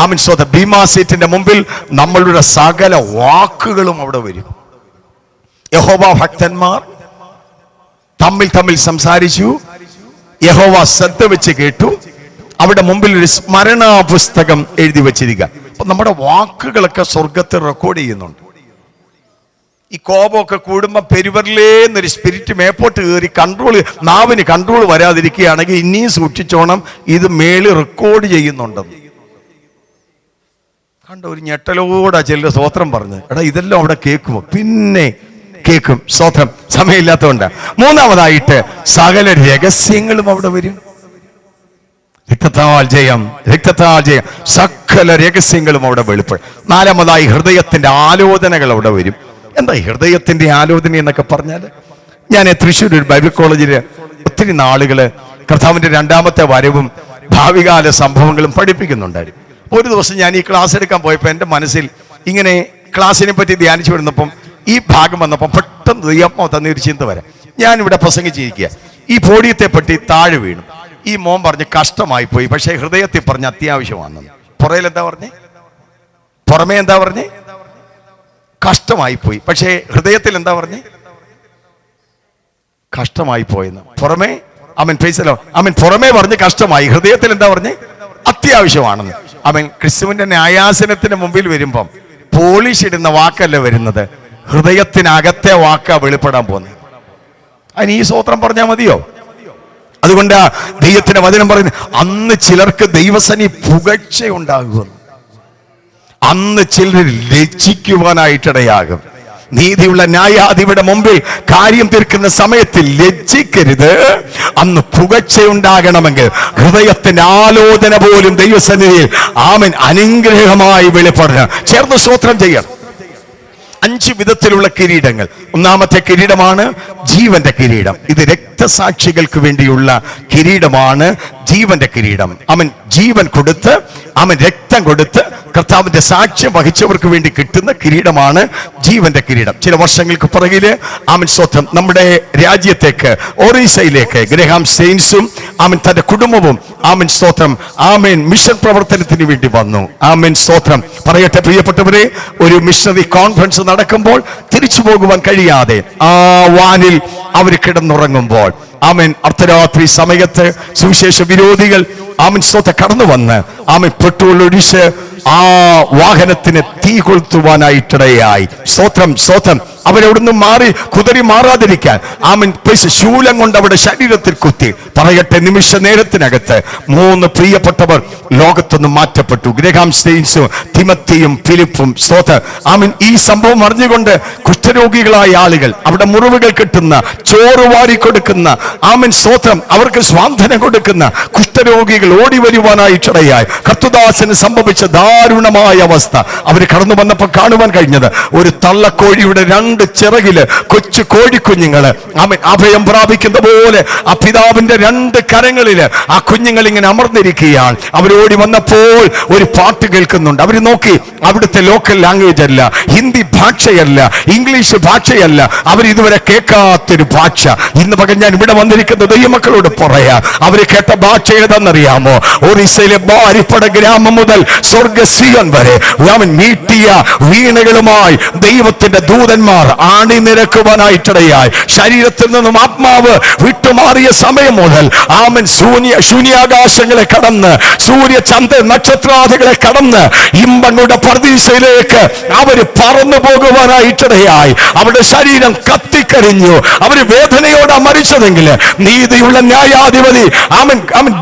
ആമൻ സ്വത ഭീമാ സീറ്റിന്റെ മുമ്പിൽ നമ്മളുടെ സകല വാക്കുകളും അവിടെ വരും. യഹോവ ഭക്തന്മാർ തമ്മിൽ സംസാരിച്ചു. യഹോവ ശ്രദ്ധ വെച്ച് കേട്ടു. അവിടെ മുമ്പിൽ ഒരു സ്മരണാ പുസ്തകം എഴുതി വെച്ചിരിക്കുക. നമ്മുടെ വാക്കുകളൊക്കെ സ്വർഗത്തിൽ റെക്കോർഡ് ചെയ്യുന്നുണ്ട്. ഈ കോപമൊക്കെ കൂടുമ്പോൾ പെരുവരിലേന്നൊരു സ്പിരിറ്റ് മേപ്പോട്ട് കയറി നാവിന് കൺട്രോൾ വരാതിരിക്കുകയാണെങ്കിൽ ഇനിയും സൂക്ഷിച്ചോണം, ഇത് മേളിൽ റെക്കോർഡ് ചെയ്യുന്നുണ്ടെന്ന്. കണ്ട ഒരു ഞെട്ടലോടാ ചില സ്തോത്രം പറഞ്ഞ്, എടാ ഇതെല്ലാം അവിടെ കേൾക്കുമോ? പിന്നെ കേൾക്കും. സ്തോത്രം. സമയമില്ലാത്തതുകൊണ്ട് മൂന്നാമതായിട്ട് സകല രഹസ്യങ്ങളും അവിടെ വരും. രക്തത്താൽ ജയം, രക്തത്താൽ ജയം, സകല രഹസ്യങ്ങളും അവിടെ വെളിപ്പെടും. നാലാമതായി ഹൃദയത്തിന്റെ ആലോചനകൾ അവിടെ വരും. എന്താ ഹൃദയത്തിന്റെ ആലോചന എന്നൊക്കെ പറഞ്ഞാൽ, ഞാൻ തൃശ്ശൂർ ഒരു ബൈബിൾ കോളേജിൽ ഒത്തിരി നാളുകള് കർത്താവിന്റെ രണ്ടാമത്തെ വരവും ഭാവികാല സംഭവങ്ങളും പഠിപ്പിക്കുന്നുണ്ടായിരുന്നു. ഒരു ദിവസം ഞാൻ ഈ ക്ലാസ് എടുക്കാൻ പോയപ്പോൾ എൻ്റെ മനസ്സിൽ ഇങ്ങനെ ക്ലാസ്സിനെ പറ്റി ധ്യാനിച്ചു വരുന്നപ്പം ഈ ഭാഗം വന്നപ്പം പെട്ടെന്ന് ദൈവം തന്നെ ഒരു ചിന്ത വരാം. ഞാനിവിടെ പ്രസംഗിച്ചിരിക്കുക, ഈ പോഡിയത്തെ പറ്റി താഴെ വീണു. ഈ മോൻ പറഞ്ഞ് കഷ്ടമായി പോയി, പക്ഷേ ഹൃദയത്തിൽ പറഞ്ഞ് അത്യാവശ്യമാണെന്ന്. പുറയിൽ എന്താ പറഞ്ഞേ? പുറമേ എന്താ പറഞ്ഞേ? കഷ്ടമായി പോയി, പക്ഷേ ഹൃദയത്തിൽ എന്താ പറഞ്ഞേ? കഷ്ടമായി പോയെന്ന്. പുറമേ പുറമേ പറഞ്ഞ് കഷ്ടമായി, ഹൃദയത്തിൽ എന്താ പറഞ്ഞേ? അത്യാവശ്യമാണെന്ന്. ക്രിസ്തുവിന്റെ ന്യായാസനത്തിന് മുമ്പിൽ വരുമ്പം പോളിഷ് ഇടുന്ന വാക്കല്ല വരുന്നത്, ഹൃദയത്തിനകത്തെ വാക്കാ വെളിപ്പെടാൻ പോകുന്നത്. അതിന് ഈ സ്തോത്രം പറഞ്ഞാൽ മതിയോ? അതുകൊണ്ട് ദൈവത്തിന്റെ വചനം പറയുന്നു, അന്ന് ചിലർക്ക് ദൈവസനി പുകഴ്ചയുണ്ടാകുമെന്ന്. അന്ന് ചിലർ ലജ്ജിക്കുവാനായിട്ടിടയാകും. നീതിയുള്ള ന്യായാധിപയുടെ മുമ്പിൽ കാര്യം തീർക്കുന്ന സമയത്ത് ലജ്ജിക്കരുത്. അന്ന് പുകഴ്ചയുണ്ടാകണമെങ്കിൽ ഹൃദയത്തിന്റെ ആലോചന പോലും ദൈവസന്നിധിയിൽ അനുഗ്രഹമായി വെളിപ്പെടണം. ചേർന്ന് സ്തോത്രം ചെയ്യണം. 5 വിധത്തിലുള്ള കിരീടങ്ങൾ. ഒന്നാമത്തെ കിരീടമാണ് ജീവന്റെ കിരീടം. ഇത് രക്തസാക്ഷികൾക്ക് വേണ്ടിയുള്ള കിരീടമാണ്, ജീവന്റെ കിരീടം. ജീവൻ കൊടുത്ത് രക്തം കൊടുത്ത് കർത്താവിന്റെ സാക്ഷ്യം വഹിച്ചവർക്ക് വേണ്ടി കിട്ടുന്ന കിരീടമാണ് ജീവന്റെ കിരീടം. ചില വർഷങ്ങൾക്ക് പുറകില് സ്വത്വം നമ്മുടെ രാജ്യത്തേക്ക് ഒറീസയിലേക്ക് ഗ്രഹാം സെയിൻസും തന്റെ കുടുംബവും സ്തോത്രം മിഷൻ പ്രവർത്തനത്തിന് വേണ്ടി വന്നു. സ്തോത്രം പറയട്ടെ പ്രിയപ്പെട്ടവരെ, ഒരു മിഷണറി കോൺഫറൻസ് നടക്കുമ്പോൾ തിരിച്ചു പോകുവാൻ കഴിയാതെ ആ വാനിൽ അവർ കിടന്നുറങ്ങുമ്പോൾ അർദ്ധരാത്രി സമയത്ത് സുവിശേഷ വിരോധികൾ കടന്നു വന്ന് പെട്രോൾ ഒഴിച്ച് ആ വാഹനത്തിന് തീ കൊളുത്തുവാനായിട്ടിടയായി. സ്തോത്രം സ്തോത്രം. അവരവിടുന്ന് കുതറി മാറാതിരിക്കാൻ ശൂലം കൊണ്ട് അവിടെ ശരീരത്തിൽ കുത്തി. പറയട്ടെ, നിമിഷ നേരത്തിനകത്ത് 3 പ്രിയപ്പെട്ടവർ ലോകത്തുനിന്ന് മാറ്റപ്പെട്ടു. ഗ്രഹാം സ്റ്റെയിൻസും തിമത്തിയും ഫിലിപ്പും. സ്തോത്രം. ഈ സംഭവം അറിഞ്ഞുകൊണ്ട് കുഷ്ഠരോഗികളായ ആളുകൾ, അവിടെ മുറിവുകൾ കിട്ടുന്ന, ചോറ് വാരി കൊടുക്കുന്ന, സ്തോത്രം അവർക്ക് സ്വാന്തനം കൊടുക്കുന്ന കുഷ്ഠരോഗികൾ ഓടി വരുവാനായിട്ടിടയായി. കർത്തുദാസന് സംഭവിച്ച ദാരുണമായ അവസ്ഥ അവർ കടന്നു വന്നപ്പോൾ കാണുവാൻ കഴിഞ്ഞത്, ഒരു തള്ളക്കോഴിയുടെ 2 ചിറകില് കൊച്ചു കോഴിക്കുഞ്ഞുങ്ങള് അഭയം പ്രാപിക്കുന്ന പോലെ ആ പിതാവിന്റെ 2 കരങ്ങളില് ആ കുഞ്ഞുങ്ങൾ ഇങ്ങനെ അമർന്നിരിക്കുകയാണ്. അവരോടി വന്നപ്പോൾ ഒരു പാട്ട് കേൾക്കുന്നുണ്ട്. അവർ നോക്കി, അവിടുത്തെ ലോക്കൽ ലാംഗ്വേജ് അല്ല, ഹിന്ദി ഭാഷയല്ല, ഇംഗ്ലീഷ് ഭാഷയല്ല, അവർ ഇതുവരെ കേൾക്കാത്തൊരു ഭാഷ. ഇന്ന് പകൽ ഞാൻ ഇവിടെ വന്നിരിക്കുന്ന ദൈവമക്കളോട് പറയാ, അവര് കേട്ട ഭാഷ ഏതെന്നറിയാമോ? ഒറീസയിലെ ബാരിപ്പട ഗ്രാമം മുതൽ സ്വർഗസിയോൻ വരെ മീട്ടിയ വീണകളുമായി ദൈവത്തിന്റെ ദൂതന്മാർ അണിനിരക്കുവാനായിട്ടിടയായി. ശരീരത്തിൽ നിന്നും ആത്മാവ് വിട്ടുമാറിയ സമയം മുതൽ ശൂന്യാകാശങ്ങളെ കടന്ന്, സൂര്യചന്ദ്ര നക്ഷത്രാദികളെ കടന്ന് ഇമ്പങ്ങളുടെ പർദീസയിലേക്ക് അവര് പറന്നു പോകുവാനായിട്ടിടയായി. അവരുടെ ശരീരം കത്തിക്കരിഞ്ഞു. അവര് വേദനയോടെ മരിച്ചതെങ്കിൽ നീതിയുള്ള ന്യായാധിപതി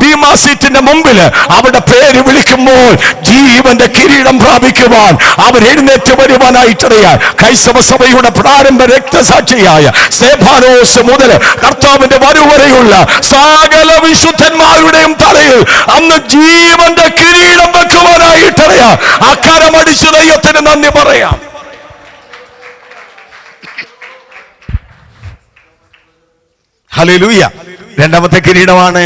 ബീമാ സീറ്റിന്റെ മുമ്പിൽ അവരുടെ പേര് വിളിക്കുമ്പോൾ ജീവന്റെ കിരീടം പ്രാപിക്കുവാൻ അവർ എഴുന്നേറ്റ് വരുവാനായിട്ടിടയായി. ക്രൈസ്തവ സഭയുടെ പ്രാരംഭ രക്തസാക്ഷിയായ സ്തെഫാനോസ് മുതൽ കർത്താവിന്റെ വരവരെയുള്ള സകല വിശുദ്ധന്മാരുടെയും തലയിൽ അന്ന് ജീവന്റെ കിരീടം വെക്കുവാനായിട്ടിടയാ. അക്കരമടിച്ചു ദൈവത്തിന് നന്ദി പറയാം. ഹല്ലേലൂയ. രണ്ടാമത്തെ കിരീടമാണ്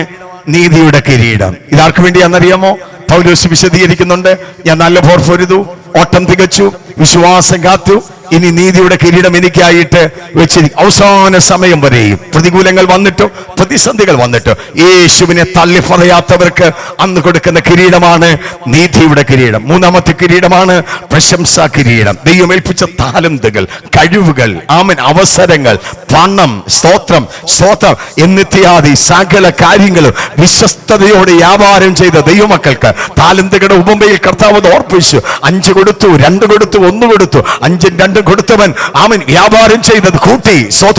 നീതിയുടെ കിരീടം. ഇതാർക്ക് വേണ്ടിയാണെന്നറിയാമോ? പൗലോസ് വിശദീകരിക്കുന്നുണ്ട്. ഞാൻ നല്ല പോർ പൊരുതു, ഓട്ടം തികച്ചു, വിശ്വാസം കാത്തു, ഇനി നീതിയുടെ കിരീടം എനിക്കായിട്ട് വെച്ചിരിക്കും. അവസാന സമയം വരെയും പ്രതികൂലങ്ങൾ വന്നിട്ടോ പ്രതിസന്ധികൾ വന്നിട്ടോ യേശുവിനെ തള്ളി പറയാത്തവർക്ക് അന്ന് കൊടുക്കുന്ന കിരീടമാണ് നീതിയുടെ കിരീടം. മൂന്നാമത്തെ കിരീടമാണ് പ്രശംസാ കിരീടം. ദൈവം ഏൽപ്പിച്ച താലന്തുകൾ, കഴിവുകൾ, ആമേൻ, അവസരങ്ങൾ, പണം, സ്തോത്രം എന്നിത്യാദി സകല കാര്യങ്ങളും വിശ്വസ്തയോടെ വ്യാപാരം ചെയ്ത ദൈവമക്കൾക്ക് താലന്തുകളുടെ ഉപമയിൽ കർത്താവ് ഓർപ്പിച്ചു. 5 കൊടുത്തു, 2 കൊടുത്തു, 1 കൊടുത്തു. 5ഉം 2ഉം കൊടുത്തവൻ ആമൻ വ്യാപാരം ചെയ്തത് കൂട്ടി.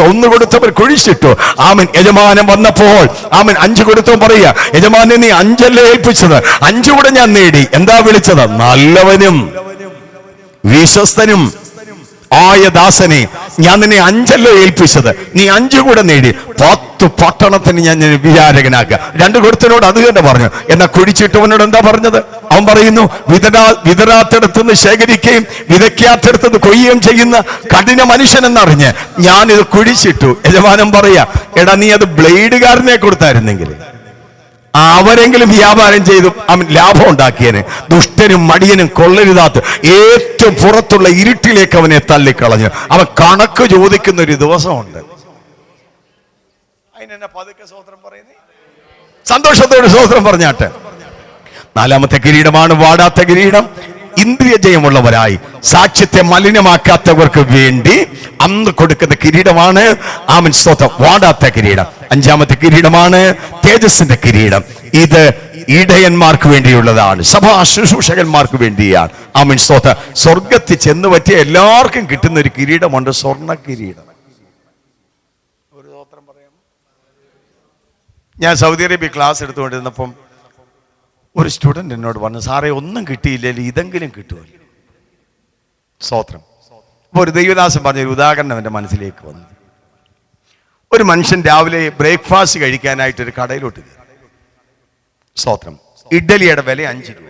1 കൊടുത്തവൻ കുഴിച്ചിട്ടു. ആമൻ യജമാനൻ വന്നപ്പോൾ ആമൻ 5 കൊടുത്തവൻ പറയുക, യജമാനെ നീ 5 അല്ലേ ഏൽപ്പിച്ചത്, 5 കൂടെ ഞാൻ നേടി. എന്താ വിളിച്ചത്? നല്ലവനും വിശ്വസ്തനും ആയ ദാസനെ, ഞാൻ നിന്നെ 5 അല്ലേ ഏൽപ്പിച്ചത്, നീ 5 കൂടെ നേടി. 10 പട്ടണത്തിന് ഞാൻ വിചാരകനാക്കുക. 2 കൊടുത്തനോട് അത് തന്നെ പറഞ്ഞു. എന്നാ കുഴിച്ചിട്ടവനോട് എന്താ പറഞ്ഞത്? അവൻ പറയുന്നു, വിതരാത്തടത്തുനിന്ന് ശേഖരിക്കുകയും വിതയ്ക്കാത്തടത്തുനിന്ന് കൊയ്യുകയും ചെയ്യുന്ന കഠിന മനുഷ്യനെന്നറിഞ്ഞ് ഞാനിത് കുഴിച്ചിട്ടു. യജമാനൻ പറയാ, എടാ നീ അത് ബ്ലേഡുകാരനെ കൊടുത്തായിരുന്നെങ്കിൽ അവരെങ്കിലും വ്യാപാരം ചെയ്തു അവൻ ലാഭം ഉണ്ടാക്കിയന്. ദുഷ്ടനും മടിയനും കൊള്ളരുതാത്ത ഏറ്റവും പുറത്തുള്ള ഇരുട്ടിലേക്ക് അവനെ തള്ളിക്കളഞ്ഞു. അവൻ കണക്ക് ചോദിക്കുന്ന ഒരു ദിവസമുണ്ട്. അതിനെന്നെ പതുക്കെ സ്തോത്രം പറയുന്നേ, സന്തോഷത്തോടെ സ്തോത്രം പറഞ്ഞാട്ടെ. 4-മത്തെ കിരീടമാണ് വാടാത്ത കിരീടം. ഇന്ദ്രിയ ജയമുള്ളവരായി സാക്ഷ്യത്തെ മലിനമാക്കാത്തവർക്ക് വേണ്ടി അന്ന് കൊടുക്കുന്ന കിരീടമാണ് ആമൻ സ്തോത്രം വാടാത്ത കിരീടം. 5-മത്തെ കിരീടമാണ് തേജസ്സിന്റെ കിരീടം. ഇത് ഇടയന്മാർക്ക് വേണ്ടിയുള്ളതാണ്, സഭാ ശുശ്രൂഷകന്മാർക്ക് വേണ്ടിയാണ്. ആമൻ സ്തോത്രം. സ്വർഗത്തിൽ ചെന്ന് പറ്റിയ എല്ലാവർക്കും കിട്ടുന്ന ഒരു കിരീടമുണ്ട്, സ്വർണ്ണ കിരീടം. ഒരു സ്തോത്രം പറയാം. ഞാൻ സൗദി അറേബ്യ ക്ലാസ് എടുത്തുകൊണ്ടിരുന്നപ്പം ഒരു സ്റ്റുഡന്റ് എന്നോട് പറഞ്ഞു, സാറേ ഒന്നും കിട്ടിയില്ലെങ്കിൽ ഇതെങ്കിലും കിട്ടുമല്ലോ. സ്തോത്രം. അപ്പോൾ ഒരു ദൈവദാസൻ പറഞ്ഞൊരു ഉദാഹരണം എൻ്റെ മനസ്സിലേക്ക് വന്നു. ഒരു മനുഷ്യൻ രാവിലെ ബ്രേക്ക്ഫാസ്റ്റ് കഴിക്കാനായിട്ട് ഒരു കടയിലോട്ട് കയറി. സ്തോത്രം. ഇഡ്ഡലിയുടെ വില 5 രൂപ,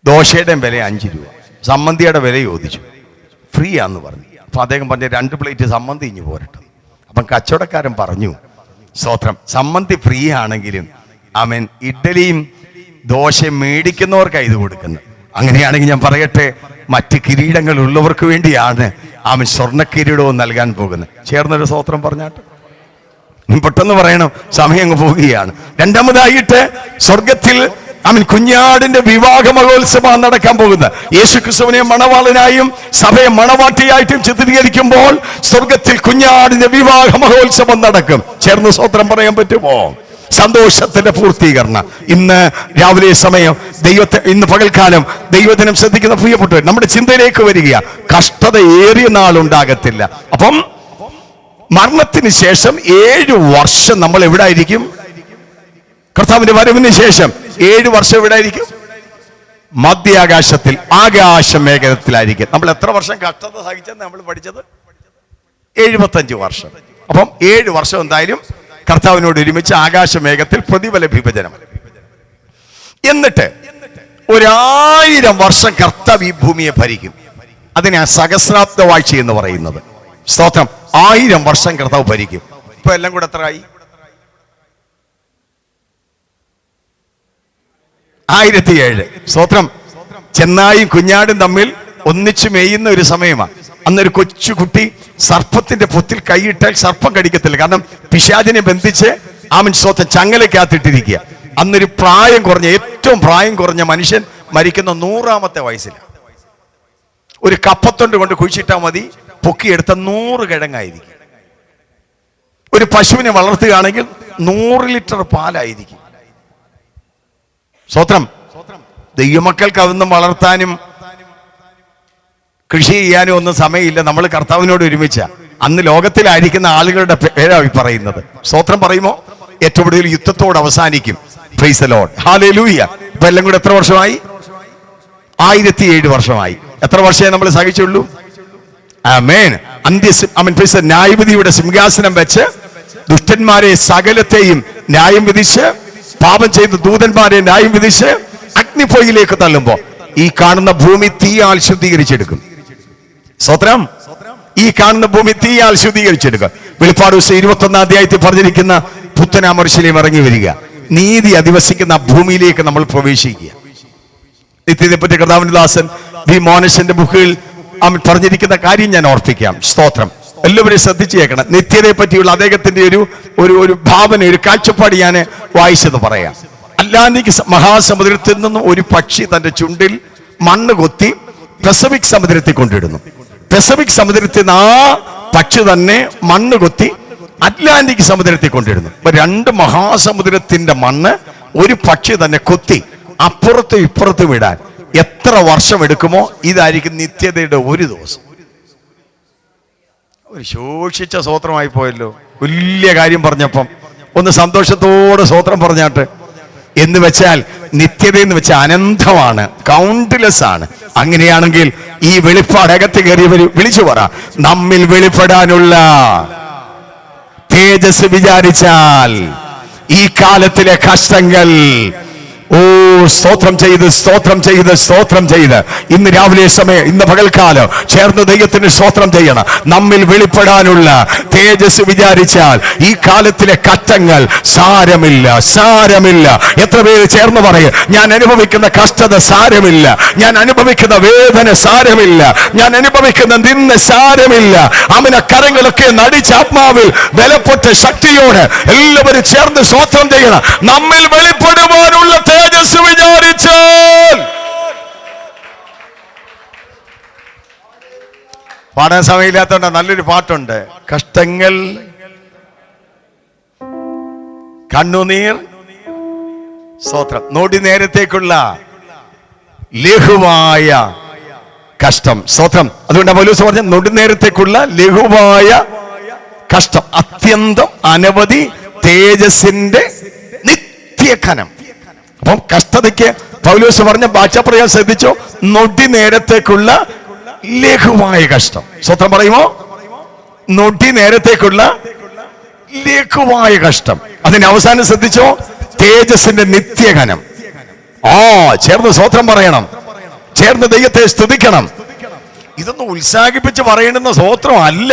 ദോശയുടെ വില 5 രൂപ, സമ്മന്തിയുടെ വില ചോദിച്ചു. ഫ്രീ ആന്ന് പറഞ്ഞു. അപ്പൊ അദ്ദേഹം പറഞ്ഞു 2 പ്ലേറ്റ് സമ്മന്തി ഇഞ്ഞു പോരട്ടെ. അപ്പം കച്ചവടക്കാരൻ പറഞ്ഞു, സ്തോത്രം, സമ്മന്തി ഫ്രീ ആണെങ്കിലും ആമേൻ ഇഡ്ഡലിയും ദോശയും മേടിക്കുന്നവർക്കാണ് ഇത് കൊടുക്കുന്നത്. അങ്ങനെയാണെങ്കിൽ ഞാൻ പറയട്ടെ, മറ്റ് കിരീടങ്ങൾ ഉള്ളവർക്ക് വേണ്ടിയാണ് ആമൻ സ്വർണ്ണ കിരീടവും നൽകാൻ പോകുന്നത്. ചേർന്നൊരു സ്തോത്രം പറഞ്ഞാട്ടെ. പെട്ടെന്ന് പറയണം, സമയം അങ്ങ് പോവുകയാണ്. 2-മതായിട്ട് സ്വർഗത്തിൽ ആമൻ കുഞ്ഞാടിന്റെ വിവാഹ മഹോത്സവം നടക്കാൻ പോകുന്നത്. യേശുക്രിസ്തുവിനെ മണവാളനായും സഭയെ മണവാട്ടിയായിട്ടും ചിത്രീകരിക്കുമ്പോൾ സ്വർഗത്തിൽ കുഞ്ഞാടിന്റെ വിവാഹ മഹോത്സവം നടക്കും. ചേർന്ന് സ്തോത്രം പറയാൻ പറ്റുമോ? സന്തോഷത്തിന്റെ പൂർത്തീകരണം. ഇന്ന് രാവിലെ സമയം ഇന്ന് പകൽക്കാലം ദൈവദിനം ശ്രദ്ധിക്കുന്ന പ്രിയപ്പെട്ടവർ, നമ്മുടെ ചിന്തയിലേക്ക് വരിക, കഷ്ടത ഏറിയ നാളുണ്ടാകത്തില്ല. അപ്പം മരണത്തിന് ശേഷം 7 വർഷം നമ്മൾ എവിടെ ആയിരിക്കും? കർത്താവിന്റെ വരവിന് ശേഷം 7 വർഷം എവിടെ ആയിരിക്കും? മധ്യാകാശത്തിൽ, ആകാശമേഖലത്തിലായിരിക്കും. നമ്മൾ എത്ര വർഷം കഷ്ടത സഹിച്ചെന്ന് നമ്മൾ പഠിച്ചത്? 75 വർഷം. അപ്പം 7 വർഷം എന്തായാലും കർത്താവിനോട് ഒരുമിച്ച് ആകാശമേഘത്തിൽ പ്രതിഫല വിഭജനം. എന്നിട്ട് 1000 വർഷം കർത്താവ് ഈ ഭൂമിയെ ഭരിക്കും. അതിനെ സഹസ്രാബ്ദ വാഴ്ച എന്ന് പറയുന്നത്. സ്തോത്രം. 1000 വർഷം കർത്താവ് ഭരിക്കും. ഇപ്പൊ എല്ലാം കൂടെ എത്ര ആയി? 1007. സ്തോത്രം. ചെന്നായും കുഞ്ഞാടും തമ്മിൽ ഒന്നിച്ചു മേയുന്ന ഒരു സമയമാണ്. അന്നൊരു കൊച്ചുകുട്ടി സർപ്പത്തിന്റെ പൊത്തിൽ കൈയിട്ടാൽ സർപ്പം കടിക്കത്തില്ല. കാരണം പിശാചിനെ ബന്ധിച്ച് ആമൻ സ്തോത്രം ചങ്ങലക്കകത്തിട്ടിരിക്കുക. അന്നൊരു ഏറ്റവും പ്രായം കുറഞ്ഞ മനുഷ്യൻ മരിക്കുന്ന 100-ാമത്തെ വയസ്സിലാണ്. ഒരു കപ്പത്തൊണ്ട് കൊണ്ട് കുഴിച്ചിട്ടാൽ മതി, പൊക്കിയെടുത്ത 100 കിഴങ്ങായിരിക്കും. ഒരു പശുവിനെ വളർത്തുകയാണെങ്കിൽ 100 ലിറ്റർ പാലായിരിക്കും. സ്തോത്രം. ദൈവമക്കൾക്ക് അതൊന്നും വളർത്താനും കൃഷി ചെയ്യാനും ഒന്നും സമയമില്ല. നമ്മൾ കർത്താവിനോട് ഒരുമിച്ച അന്ന് ലോകത്തിലായിരിക്കുന്ന ആളുകളുടെ പേരാണ് പറയുന്നത്. സ്തോത്രം പറയുമോ? ഏറ്റവും കൂടുതൽ യുദ്ധത്തോട് അവസാനിക്കും. Praise the Lord. ഹല്ലേലൂയ. ഇപ്പൊ എല്ലാം കൂടെ എത്ര വർഷമായി? 1007 വർഷമായി. എത്ര വർഷമേ നമ്മൾ സഹിച്ചുള്ളൂ? ആമേൻ. ന്യായവിധിയുടെ സിംഹാസനം വെച്ച് ദുഷ്ടന്മാരെ സകലത്തെയും ന്യായം വിധിച്ച്, പാപം ചെയ്ത ദൂതന്മാരെ ന്യായം വിധിച്ച് അഗ്നിപ്പൊയ്യിലേക്ക് തള്ളുമ്പോ ഈ കാണുന്ന ഭൂമി തീയാൽ ശുദ്ധീകരിച്ചെടുക്കും. സ്തോത്രം. ഈ കാണുന്ന ഭൂമി തീയാൽ ശുദ്ധീകരിച്ചെടുക്കുക. വെളിപ്പാട് 21-ാം അധ്യായത്തിൽ പറഞ്ഞിരിക്കുന്ന പുത്തനാം യെരൂശലേം ഇറങ്ങി വരിക, നീതി അധിവസിക്കുന്ന ഭൂമിയിലേക്ക് നമ്മൾ പ്രവേശിക്കുക. നിത്യതയെപ്പറ്റി കർത്താവിന്റെ ദാസൻ വി മോനസിന്റെ ബുക്കിൽ അവൻ പറഞ്ഞിരിക്കുന്ന കാര്യം ഞാൻ ഓർപ്പിക്കാം. സ്തോത്രം. എല്ലാവരും ശ്രദ്ധിച്ചു കേൾക്കണം. നിത്യതയെ പറ്റിയുള്ള അദ്ദേഹത്തിന്റെ ഒരു ഭാവന, ഒരു കാഴ്ചപ്പാട് ഞാൻ വായിച്ചത് പറയാം. അറ്റ്ലാന്റിക് മഹാസമുദ്രത്തിൽ നിന്നും ഒരു പക്ഷി തന്റെ ചുണ്ടിൽ മണ്ണ് കൊത്തി പസഫിക് സമുദ്രത്തിൽ കൊണ്ടിടുന്നു. പസഫിക് സമുദ്രത്തിൽ നിന്ന് ആ പക്ഷി തന്നെ മണ്ണ് കൊത്തി അറ്റ്ലാന്റിക് സമുദ്രത്തിൽ കൊണ്ടിടുന്നു. അപ്പൊ രണ്ട് മഹാസമുദ്രത്തിന്റെ മണ്ണ് ഒരു പക്ഷി തന്നെ കൊത്തി അപ്പുറത്തും ഇപ്പുറത്തും ഇടാൻ എത്ര വർഷം എടുക്കുമോ ഇതായിരിക്കും നിത്യതയുടെ ഒരു ദിവസം. ഒരു ശോഷിച്ച സ്വോത്രമായി പോയല്ലോ. വലിയ കാര്യം പറഞ്ഞപ്പം ഒന്ന് സന്തോഷത്തോടെ സ്വോത്രം പറഞ്ഞാട്ട്. എന്ന് വെച്ചാൽ നിത്യത എന്ന് വെച്ചാൽ അനന്തമാണ്, കൗണ്ട്ലെസ് ആണ്. അങ്ങനെയാണെങ്കിൽ ഈ വെളിപ്പാട് അകത്ത് കയറിയവർ വിളിച്ചു പറ, നമ്മിൽ വെളിപ്പെടാനുള്ള തേജസ് വിചാരിച്ചാൽ ഈ കാലത്തിലെ കഷ്ടങ്ങൾ സ്തോത്രം ചെയ്ത് ഇന്ന് രാവിലെ സമയം, ഇന്ന് പകൽക്കാലം ചേർന്ന് ദൈവത്തിന് സ്തോത്രം ചെയ്യണം. നമ്മിൽ വെളിപ്പെടാനുള്ള തേജസ് വിചാരിച്ചാൽ ഈ കാലത്തിലെ കഷ്ടങ്ങൾ സാരമില്ല. എത്ര പേര് ചേർന്ന് പറയും, ഞാൻ അനുഭവിക്കുന്ന കഷ്ടത സാരമില്ല, ഞാൻ അനുഭവിക്കുന്ന വേദന സാരമില്ല, ഞാൻ അനുഭവിക്കുന്ന നിന്ന സാരമില്ല. അവന കരങ്ങളൊക്കെ നടിച്ചാത്മാവിൽ ബലപ്പെട്ട ശക്തിയോടെ എല്ലാവരും ചേർന്ന് സ്തോത്രം ചെയ്യണം. നമ്മിൽ വെളിപ്പെടുവാനുള്ള തേജസ് വിചാരിച്ചാൽ. പാടാൻ സമയമില്ലാത്തോണ്ട നല്ലൊരു പാട്ടുണ്ട്. കഷ്ടങ്ങൾ, കണ്ണുനീർ, സ്തോത്രം, നൊടി നേരത്തേക്കുള്ള ലഘുവായ കഷ്ടം. സ്തോത്രം. അതുകൊണ്ട് പൗലോസ് പറഞ്ഞ നൊടി നേരത്തേക്കുള്ള ലഘുവായ കഷ്ടം, അത്യന്തം അനവധി തേജസ്സിന്റെ നിത്യഖനം. അപ്പം കഷ്ടതയ്ക്ക് പൗലോസ് പറഞ്ഞ ഭാഷാപ്രയോഗം ശ്രദ്ധിച്ചോ, നൊടി നേരത്തേക്കുള്ള ലഘുവായ കഷ്ടം. സ്വത്രം പറയുമോ? നൊടി നേരത്തേക്കുള്ള ലഘുവായ കഷ്ടം. അതിന് അവസാനം ശ്രദ്ധിച്ചോ, തേജസ്സിന്റെ നിത്യഘനം. ചേർന്ന് സ്വത്രം പറയണം, ചേർന്ന് ദൈവത്തെ സ്തുതിക്കണം. ഇതൊന്നും ഉത്സാഹിപ്പിച്ച് പറയണമെന്ന സ്വത്രം അല്ല.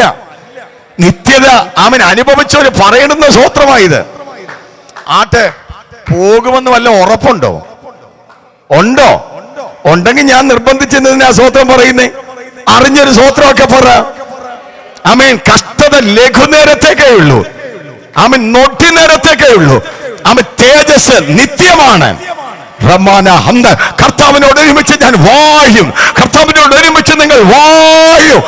നിത്യത അവൻ അനുഭവിച്ചവര് പറയണമെന്ന സ്വത്രമായത്. പോകുമെന്ന് വല്ല ഉറപ്പുണ്ടോ? ഉണ്ടെങ്കിൽ ഞാൻ നിർബന്ധിച്ചതിനാ സ്വത്രം പറയുന്നേ. അറിഞ്ഞൊരു സ്വത്രമൊക്കെ പറ. ആമേൻ. കഷ്ടത ലഘുനേരത്തേക്കേ ഉള്ളൂ. ആമേൻ. നൊട്ടി നേരത്തേക്കേ ഉള്ളൂ. ആമേൻ. തേജസ് നിത്യമാണ്. കർത്താവിനോട് ഒരുമിച്ച് ഞാൻ വായും, കർത്താവിനോട് ഒരുമിച്ച് നിങ്ങൾ വായും.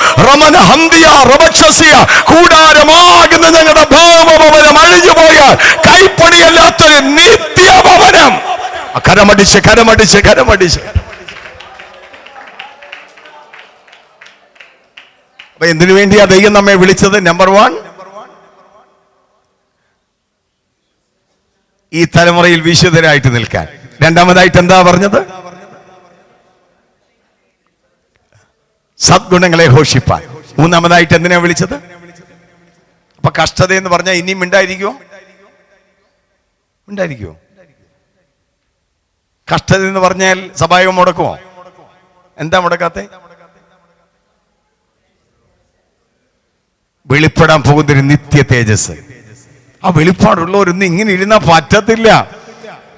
കൂടാരമാകുന്ന ഞങ്ങളുടെ ഭാവഭവനം അഴിഞ്ഞു പോയാൽ കൈപ്പണിയല്ലാത്തൊരു നിത്യഭവനം. കരമടിച്ച് അപ്പൊ എന്തിനു വേണ്ടിയാ ദൈവം നമ്മെ വിളിച്ചത്? നമ്പർ 1, ഈ തലമുറയിൽ വിശുദ്ധരായിട്ട് നിൽക്കാൻ. രണ്ടാമതായിട്ട് എന്താ പറഞ്ഞത്? സദ്ഗുണങ്ങളെ ഘോഷിപ്പാൻ. മൂന്നാമതായിട്ട് എന്തിനാ വിളിച്ചത്? അപ്പൊ കഷ്ടത എന്ന് പറഞ്ഞാൽ ഇനിയും ഉണ്ടായിരിക്കുമോ? കഷ്ടത എന്ന് പറഞ്ഞാൽ സഭായോഗം മുടക്കുമോ? എന്താ മുടക്കാത്തെ? വെളിപ്പെടാൻ പോകുന്നൊരു നിത്യ തേജസ്. ആ വെളിപ്പാടുള്ളവരൊന്നും ഇങ്ങനെ ഇരുന്നാ പറ്റത്തില്ല.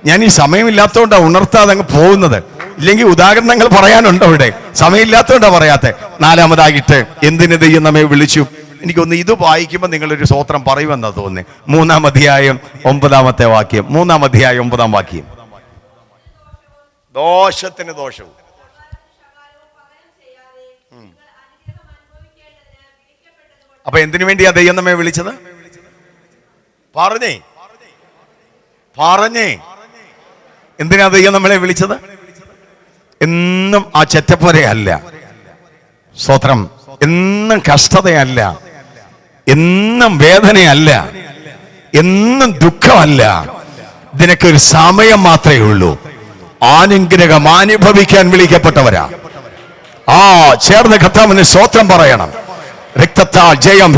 ഞാൻ ഈ സമയമില്ലാത്തതുകൊണ്ടാണ് ഉണർത്താതെ അങ്ങ് പോകുന്നത്. ഇല്ലെങ്കിൽ ഉദാഹരണങ്ങൾ പറയാനുണ്ടോ ഇവിടെ? സമയമില്ലാത്തതുകൊണ്ടാണ് പറയാത്തെ. നാലാമതായിട്ട് എന്തിന് ദൈവം നമ്മെ വിളിച്ചു? എനിക്കൊന്ന് ഇത് വായിക്കുമ്പോൾ നിങ്ങളൊരു സ്വോത്രം പറയുമെന്നാ തോന്നുന്നത്. 3-ാം അധ്യായം 9-ാമത്തെ വാക്യം. 3-ാം അധ്യായം 9-ാം വാക്യം. ദോഷത്തിന് ദോഷവും. അപ്പൊ എന്തിനു വേണ്ടിയാ ദൈവം നമ്മെ വിളിച്ചത്? പറഞ്ഞേ എന്തിനാ ദൈവം നമ്മളെ വിളിച്ചത്? എന്നും ആ ചെറ്റപ്പുരയല്ല സ്തോത്രം, എന്നും കഷ്ടതയല്ല, എന്നും വേദനയല്ല, എന്നും ദുഃഖമല്ല. ഇതിനൊക്കെ ഒരു സമയം മാത്രമേ ഉള്ളൂ. അനുഗ്രഹം അനുഭവിക്കാൻ വിളിക്കപ്പെട്ടവരാ. ചേർന്ന് കർത്താവിന് സ്തോത്രം പറയണം. രക്തത്താൽ ജയം.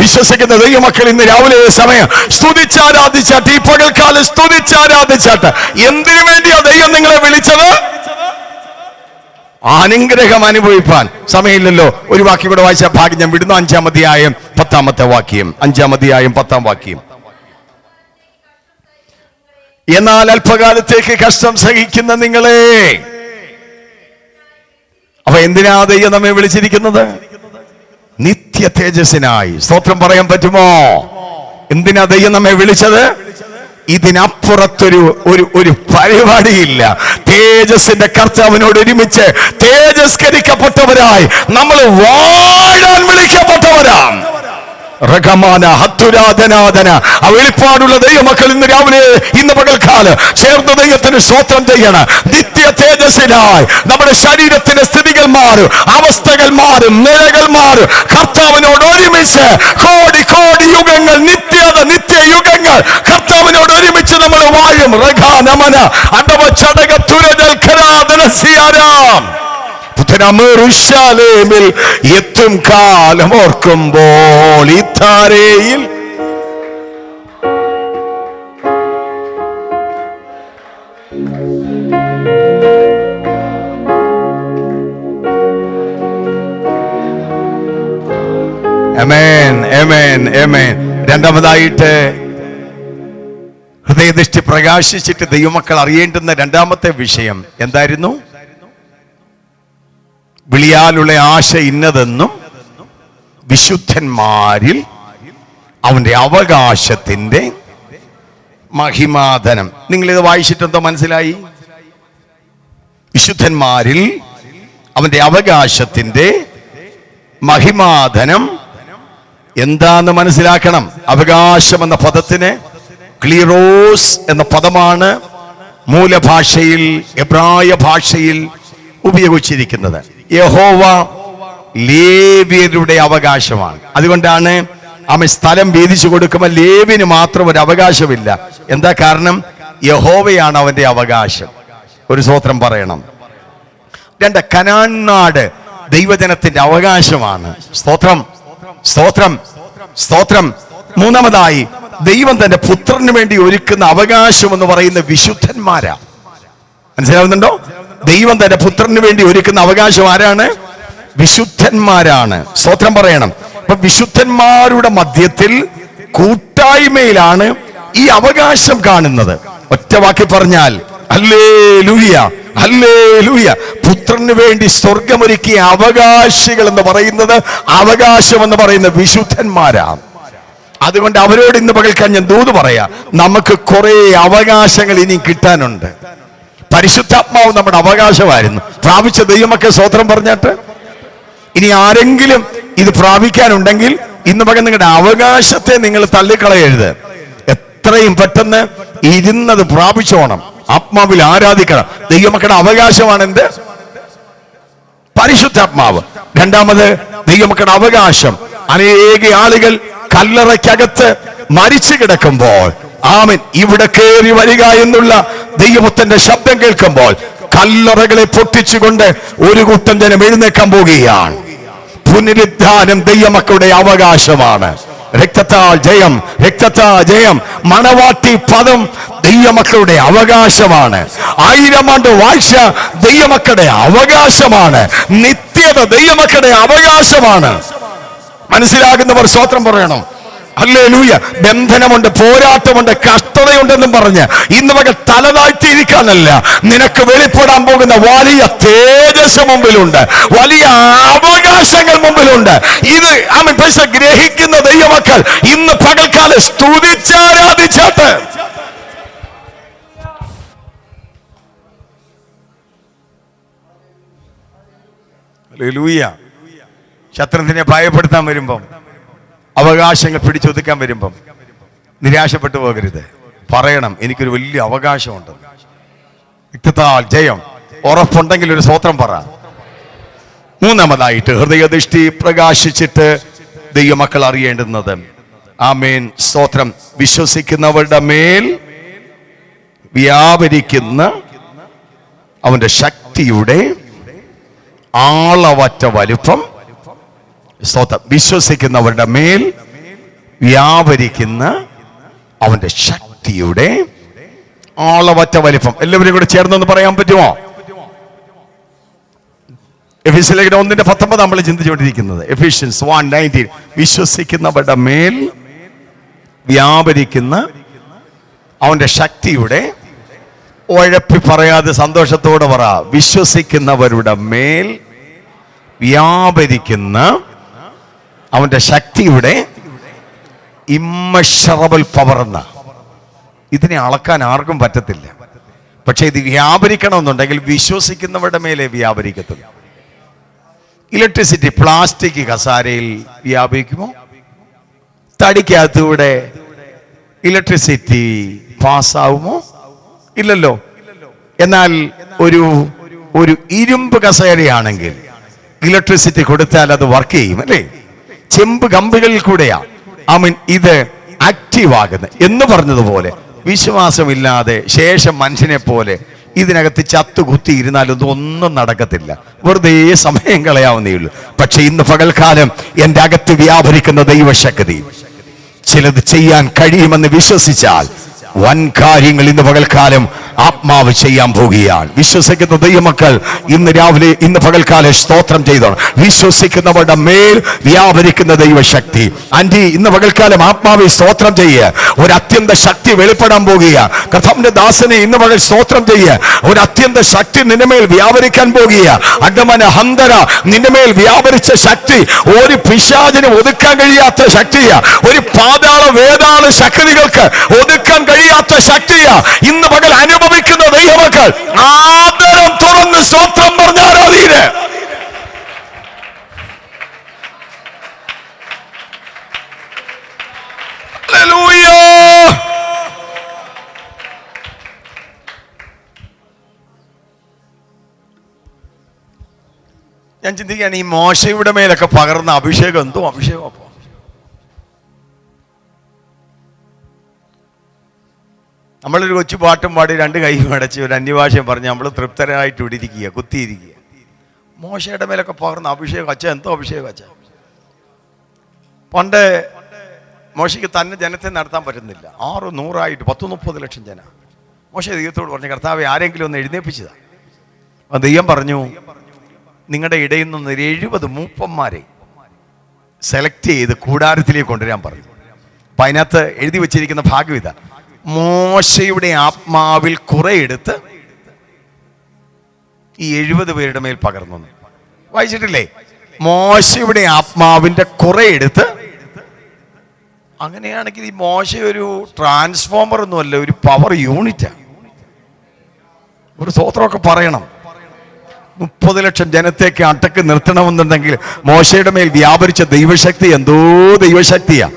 വിശ്വസിക്കുന്ന ദൈവമക്കൾ ഇന്ന് രാവിലെ സമയം സ്തുതിച്ചാരാധിച്ചാട്ട്, ഈ പകൽക്കാലം സ്തുതിച്ചാരാധിച്ചാട്ട്. എന്തിനു വേണ്ടിയാ ദൈവം നിങ്ങളെ വിളിച്ചത്? അനുഗ്രഹം അനുഭവിപ്പാൻ. സമയമില്ലല്ലോ, ഒരു വാക്യം കൂടെ വായിച്ച ഭാഗ്യം ഞാൻ വിടുന്നു. 5-ാം അധ്യായം 10-ാമത്തെ വാക്യം. 5-ാം അധ്യായം 10-ാം വാക്യം. എന്നാൽ അല്പകാലത്തേക്ക് കഷ്ടം സഹിക്കുന്ന നിങ്ങളെ. അപ്പൊ എന്തിനാ ദൈവം നമ്മെ വിളിച്ചിരിക്കുന്നത്? നിത്യ തേജസ്സിനായി. സ്തോത്രം പറയാൻ പറ്റുമോ? എന്തിനാ ദൈവം നമ്മെ വിളിച്ചത്? ഇതിനപ്പുറത്തൊരു ഒരു പരിപാടിയില്ല. തേജസ്സിന്റെ കർത്താവിനോട് ഒരുമിച്ച് തേജസ്കരിക്കപ്പെട്ടവരായി നമ്മൾ വാഴാൻ വിളിക്കപ്പെട്ടവരാണ്. റഗമാന ഹത്തുരാധനാധന ആ വെളിപ്പാടുള്ള ദൈവമക്കൾ ഇന്ന് രാവിലെ, ഇന്ന് പകൽക്കാല് ചേർന്ന് ദൈവത്തിന് സ്തോത്രം ചെയ്യണം. നിത്യ തേജസ്സിനായി നമ്മുടെ ശരീരത്തിന്റെ സ്ഥിതികൾ മാറും, അവസ്ഥകൾ മാറും, നിലകൾ മാറും. കർത്താവിനോട് ഒരുമിച്ച് കോടി കോടി യുഗങ്ങൾ, നിത്യയുഗങ്ങൾ കർത്താവിനോട് ഒരുമിച്ച് നമ്മൾ വാഴും. റഗാനമന അടവ ചടക തുരജൽഖരാദനസിയാരാം ും എത്തും കാലം ഓർക്കുമ്പോൾ ഈ താരയിൽ ആമേൻ, ആമേൻ, ആമേൻ. രണ്ടാമതായിട്ട് ഹൃദയദൃഷ്ടി പ്രകാശിച്ചിട്ട് ദൈവമക്കൾ അറിയേണ്ടുന്ന രണ്ടാമത്തെ വിഷയം എന്തായിരുന്നു? വിളിയാലുള്ള ആശ ഇന്നതെന്നും വിശുദ്ധന്മാരിൽ അവന്റെ അവകാശത്തിന്റെ മഹിമാധനം. നിങ്ങളിത് വായിച്ചിട്ടെന്തോ മനസ്സിലായി? വിശുദ്ധന്മാരിൽ അവന്റെ അവകാശത്തിന്റെ മഹിമാധനം എന്താന്ന് മനസ്സിലാക്കണം. അവകാശം എന്ന പദത്തിന് ക്ലീറോസ് എന്ന പദമാണ് മൂലഭാഷയിൽ, എബ്രായ ഭാഷയിൽ ഉപയോഗിച്ചിരിക്കുന്നത്. യഹോവ ലേവ്യരുടെ അവകാശമാണ്. അതുകൊണ്ടാണ് അവൻ സ്ഥലം വീതിച്ചു കൊടുക്കുമ്പോൾ ലേവ്യന് മാത്രം ഒരു അവകാശമില്ല. എന്താ കാരണം? യഹോവയാണ് അവന്റെ അവകാശം. ഒരു സ്തോത്രം പറയണം. രണ്ട്, കനാൻ നാട് ദൈവജനത്തിന്റെ അവകാശമാണ്. സ്തോത്രം, സ്തോത്രം, സ്തോത്രം. മൂന്നാമതായി ദൈവം തന്റെ പുത്രന് വേണ്ടി ഒരുക്കുന്ന അവകാശം എന്ന് പറയുന്ന വിശുദ്ധന്മാരാ. മനസ്സിലാവുന്നുണ്ടോ? ദൈവം തന്റെ പുത്രന് വേണ്ടി ഒരുക്കുന്ന അവകാശം ആരാണ്? വിശുദ്ധന്മാരാണ്. സ്തോത്രം പറയണം. അപ്പൊ വിശുദ്ധന്മാരുടെ മധ്യത്തിൽ കൂട്ടായ്മയിലാണ് ഈ അവകാശം കാണുന്നത്. ഒറ്റ വാക്കി പറഞ്ഞാൽ ഹല്ലേലൂയ, ഹല്ലേലൂയ. പുത്രന് വേണ്ടി സ്വർഗമൊരുക്കിയ അവകാശികൾ എന്ന് പറയുന്നത്, അവകാശം എന്ന് പറയുന്ന വിശുദ്ധന്മാരാണ്. അതുകൊണ്ട് അവരോട് ഇന്ന് പകൽക്കാൻ ഞാൻ ദൂത് പറയാ, നമുക്ക് കുറെ അവകാശങ്ങൾ ഇനി കിട്ടാനുണ്ട്. പരിശുദ്ധാത്മാവ് നമ്മുടെ അവകാശമായിരുന്നു. പ്രാപിച്ച ദൈവമൊക്കെ സ്തോത്രം പറഞ്ഞിട്ട് ഇനി ആരെങ്കിലും ഇത് പ്രാപിക്കാനുണ്ടെങ്കിൽ ഇന്ന് പകൽ നിങ്ങളുടെ അവകാശത്തെ നിങ്ങൾ തള്ളിക്കളയരുത്. എത്രയും പെട്ടെന്ന് ഇരുന്നത് പ്രാപിച്ചോണം. ആത്മാവിൽ ആരാധിക്കണം. ദൈവമക്കളുടെ അവകാശമാണ് എന്ത്? പരിശുദ്ധാത്മാവ്. രണ്ടാമത് ദൈവമക്കളുടെ അവകാശം. അനേക ആളുകൾ കല്ലറയ്ക്കകത്ത് മരിച്ചു കിടക്കുമ്പോൾ ആമേൻ ഇവിടെ കയറി വരിക എന്നുള്ള ദൈവത്തിന്റെ ശബ്ദം കേൾക്കുമ്പോൾ കല്ലറകളെ പൊട്ടിച്ചുകൊണ്ട് ഒരു കൂട്ടം ജനം എഴുന്നേക്കാൻ പോകുകയാണ്. പുനരുദ്ധാനം ദൈവമക്കളുടെ അവകാശമാണ്. രക്തത്താൽ ജയം, രക്തത്താൽ ജയം. മണവാട്ടി പദം ദൈവമക്കളുടെ അവകാശമാണ്. 1000 ആണ്ട് വാഴ്ച ദൈവമക്കളുടെ അവകാശമാണ്. നിത്യത ദൈവമക്കളുടെ അവകാശമാണ്. മനസ്സിലാകുന്നവർ സ്തോത്രം പറയണം. ഹല്ലേലൂയ. ബന്ധനമുണ്ട്, പോരാട്ടമുണ്ട്, കഷ്ടതയുണ്ടെന്നും പറഞ്ഞ് ഇന്ന് വക തലതാഴ്ത്തിയിരിക്കാനല്ല, നിനക്ക് വെളിപ്പെടാൻ പോകുന്ന വലിയ തേജസ് മുമ്പിലുണ്ട്, വലിയ അവകാശങ്ങൾ മുമ്പിലുണ്ട്. ഇത് ഗ്രഹിക്കുന്ന ദൈവമക്കൾ ഇന്ന് പകൽക്കാലം സ്തുതിച്ചാരാധിച്ചാട്ട് ഹല്ലേലൂയ. ശത്രുവിനെ ഭയപ്പെടുത്താൻ വരുമ്പം, അവകാശങ്ങൾ പിടിച്ചൊതുക്കാൻ വരുമ്പം നിരാശപ്പെട്ടു പോകരുത്. പറയണം, എനിക്കൊരു വലിയ അവകാശമുണ്ട്. രക്തത്താൽ ജയം. ഉറപ്പുണ്ടെങ്കിൽ ഒരു സ്തോത്രം പറ. മൂന്നാമതായിട്ട് ഹൃദയദൃഷ്ടി പ്രകാശിച്ചിട്ട് ദൈവമക്കൾ അറിയേണ്ടുന്നത്, ആമേൻ, സ്തോത്രം, വിശ്വസിക്കുന്നവരുടെ മേൽ വ്യാപരിക്കുന്ന അവന്റെ ശക്തിയുടെ ആളവറ്റ വലുപ്പം. സ്തോത്രം. വിശ്വസിക്കുന്നവരുടെ മേൽ വ്യാപരിക്കുന്ന അവന്റെ ശക്തിയുടെ ആളവറ്റ വലിപ്പം. എല്ലാവരും കൂടെ ചേർന്നൊന്ന് പറയാൻ പറ്റുമോ? എഫീസ്യർ 1:19 നമ്മൾ ചിന്തിച്ചുകൊണ്ടിരിക്കുന്നത്. എഫീഷ്യൻസ് 1:19. വിശ്വസിക്കുന്നവരുടെ മേൽ വ്യാപരിക്കുന്ന അവന്റെ ശക്തിയുടെ, ഉഴപ്പി പറയാതെ സന്തോഷത്തോടെ പറ, വിശ്വസിക്കുന്നവരുടെ മേൽ വ്യാപരിക്കുന്ന അവന്റെ ശക്തിയുടെ ഇമ്മഷറബിൾ പവർ എന്ന. ഇതിനെ അളക്കാൻ ആർക്കും പറ്റത്തില്ല. പക്ഷെ ഇത് വ്യാപരിക്കണമെന്നുണ്ടെങ്കിൽ വിശ്വസിക്കുന്നവരുടെ മേലെ വ്യാപരിക്കത്തുള്ളൂ. ഇലക്ട്രിസിറ്റി പ്ലാസ്റ്റിക് കസാരയിൽ വ്യാപിക്കുമോ? തടിക്കകത്തൂടെ ഇലക്ട്രിസിറ്റി പാസ്സാവുമോ? ഇല്ലല്ലോ. എന്നാൽ ഒരു ഇരുമ്പ് കസേരയാണെങ്കിൽ ഇലക്ട്രിസിറ്റി കൊടുത്താൽ അത് വർക്ക് ചെയ്യും, അല്ലേ? ചെമ്പ് കമ്പികളിൽ കൂടെയാണ് ഇത് ആക്റ്റീവ് ആകുന്നത് എന്ന് പറഞ്ഞതുപോലെ വിശ്വാസമില്ലാതെ ശേഷം മനുഷ്യനെ പോലെ ഇതിനകത്ത് ചത്തുകുത്തിയിരുന്നാലൊന്നും ഒന്നും നടക്കത്തില്ല. വെറുതെ സമയം കളയാവുന്നേ ഉള്ളൂ. പക്ഷെ ഇന്ന് പകൽക്കാലം എൻ്റെ അകത്ത് വ്യാപരിക്കുന്ന ദൈവശക്തി ചിലത് ചെയ്യാൻ കഴിയുമെന്ന് വിശ്വസിച്ചാൽ വൻ കാര്യങ്ങൾ ഇന്ന് പകൽക്കാലം ആത്മാവ് ചെയ്യാൻ പോകുകയാണ്. വിശ്വസിക്കുന്ന ദൈവമക്കൾ ഇന്ന് പകൽക്കാലം സ്തോത്രം ചെയ്തോണം. വിശ്വസിക്കുന്നവരുടെ മേൽ വ്യാപരിക്കുന്ന ദൈവശക്തി. ആന്റി, ഇന്ന് പകൽക്കാലം ആത്മാവ് സ്തോത്രം ചെയ്യുക. ഒരു അത്യന്ത ശക്തി വെളിപ്പെടാൻ പോകുക. കർത്താവിന്റെ ദാസനെ ഇന്ന് പകൽ സ്തോത്രം ചെയ്യുക. ഒരു അത്യന്ത ശക്തി നിന്റെ മേൽ വ്യാപരിക്കാൻ പോകുക. അഡമന ഹന്തര, നിന്റെ മേൽ വ്യാപരിച്ച ശക്തി ഒരു പിശാചിന് ഒതുക്കാൻ കഴിയാത്ത ശക്തിയാ. ഒരു പാതാള വേതാള ശക്തികൾക്ക് ഒതുക്കാൻ കഴിയാത്ത ശക്തിയാ ഇന്ന് പകൽ അനുഭവിക്കുന്ന ദൈവമക്കൾ. ആദരം തുറന്ന് സ്തോത്രം പറഞ്ഞ ആരാധീര്. ഹല്ലേലൂയ. ഞാൻ ചിന്തിക്കുകയാണ്, ഈ മോശയുടെ മേലൊക്കെ പകർന്ന അഭിഷേകം എന്തോ അഭിഷേകം. അപ്പോ നമ്മളൊരു കൊച്ചു പാട്ടും പാടി രണ്ട് കൈ അടച്ച് ഒരു അന്യഭാഷയും പറഞ്ഞ് നമ്മൾ തൃപ്തരായിട്ട് ഇവിടെ ഇരിക്കുക, കുത്തിയിരിക്കുക. മോശയുടെ മേലൊക്കെ പകർന്ന അഭിഷേകം അച്ഛ, എന്തോ അഭിഷേകം അച്ഛ. പണ്ട് മോശയ്ക്ക് തന്നെ ജനത്തെ നടത്താൻ പറ്റുന്നില്ല. 600 130 ലക്ഷം ജന. മോശ ദൈവത്തോട് പറഞ്ഞു, കർത്താവെ ആരെങ്കിലും ഒന്ന് എഴുന്നേൽപ്പിച്ചതാ. അപ്പം ദൈവം പറഞ്ഞു, നിങ്ങളുടെ ഇടയിൽ നിന്ന് 70 മൂപ്പന്മാരെ സെലക്ട് ചെയ്ത് കൂടാരത്തിലേക്ക് കൊണ്ടുവരാൻ പറഞ്ഞു. അപ്പം അതിനകത്ത് എഴുതി വെച്ചിരിക്കുന്ന ഭാഗം ഇതാ: മോശയുടെ ആത്മാവിൽ കുറെ എടുത്ത് ഈ 70 പേരുടെ മേൽ പകർന്നു. വായിച്ചിട്ടില്ലേ? മോശയുടെ ആത്മാവിന്റെ കുറെ എടുത്ത്. അങ്ങനെയാണെങ്കിൽ ഈ മോശ ഒരു ട്രാൻസ്ഫോമർ ഒന്നുമല്ല, ഒരു പവർ യൂണിറ്റാണ്. ഒരു സ്തോത്രമൊക്കെ പറയണം. 30 ലക്ഷം ജനത്തേക്ക് അടക്കി നിർത്തണമെന്നുണ്ടെങ്കിൽ മോശയുടെ മേൽ വ്യാപരിച്ച ദൈവശക്തി എന്തോ ദൈവശക്തിയാ.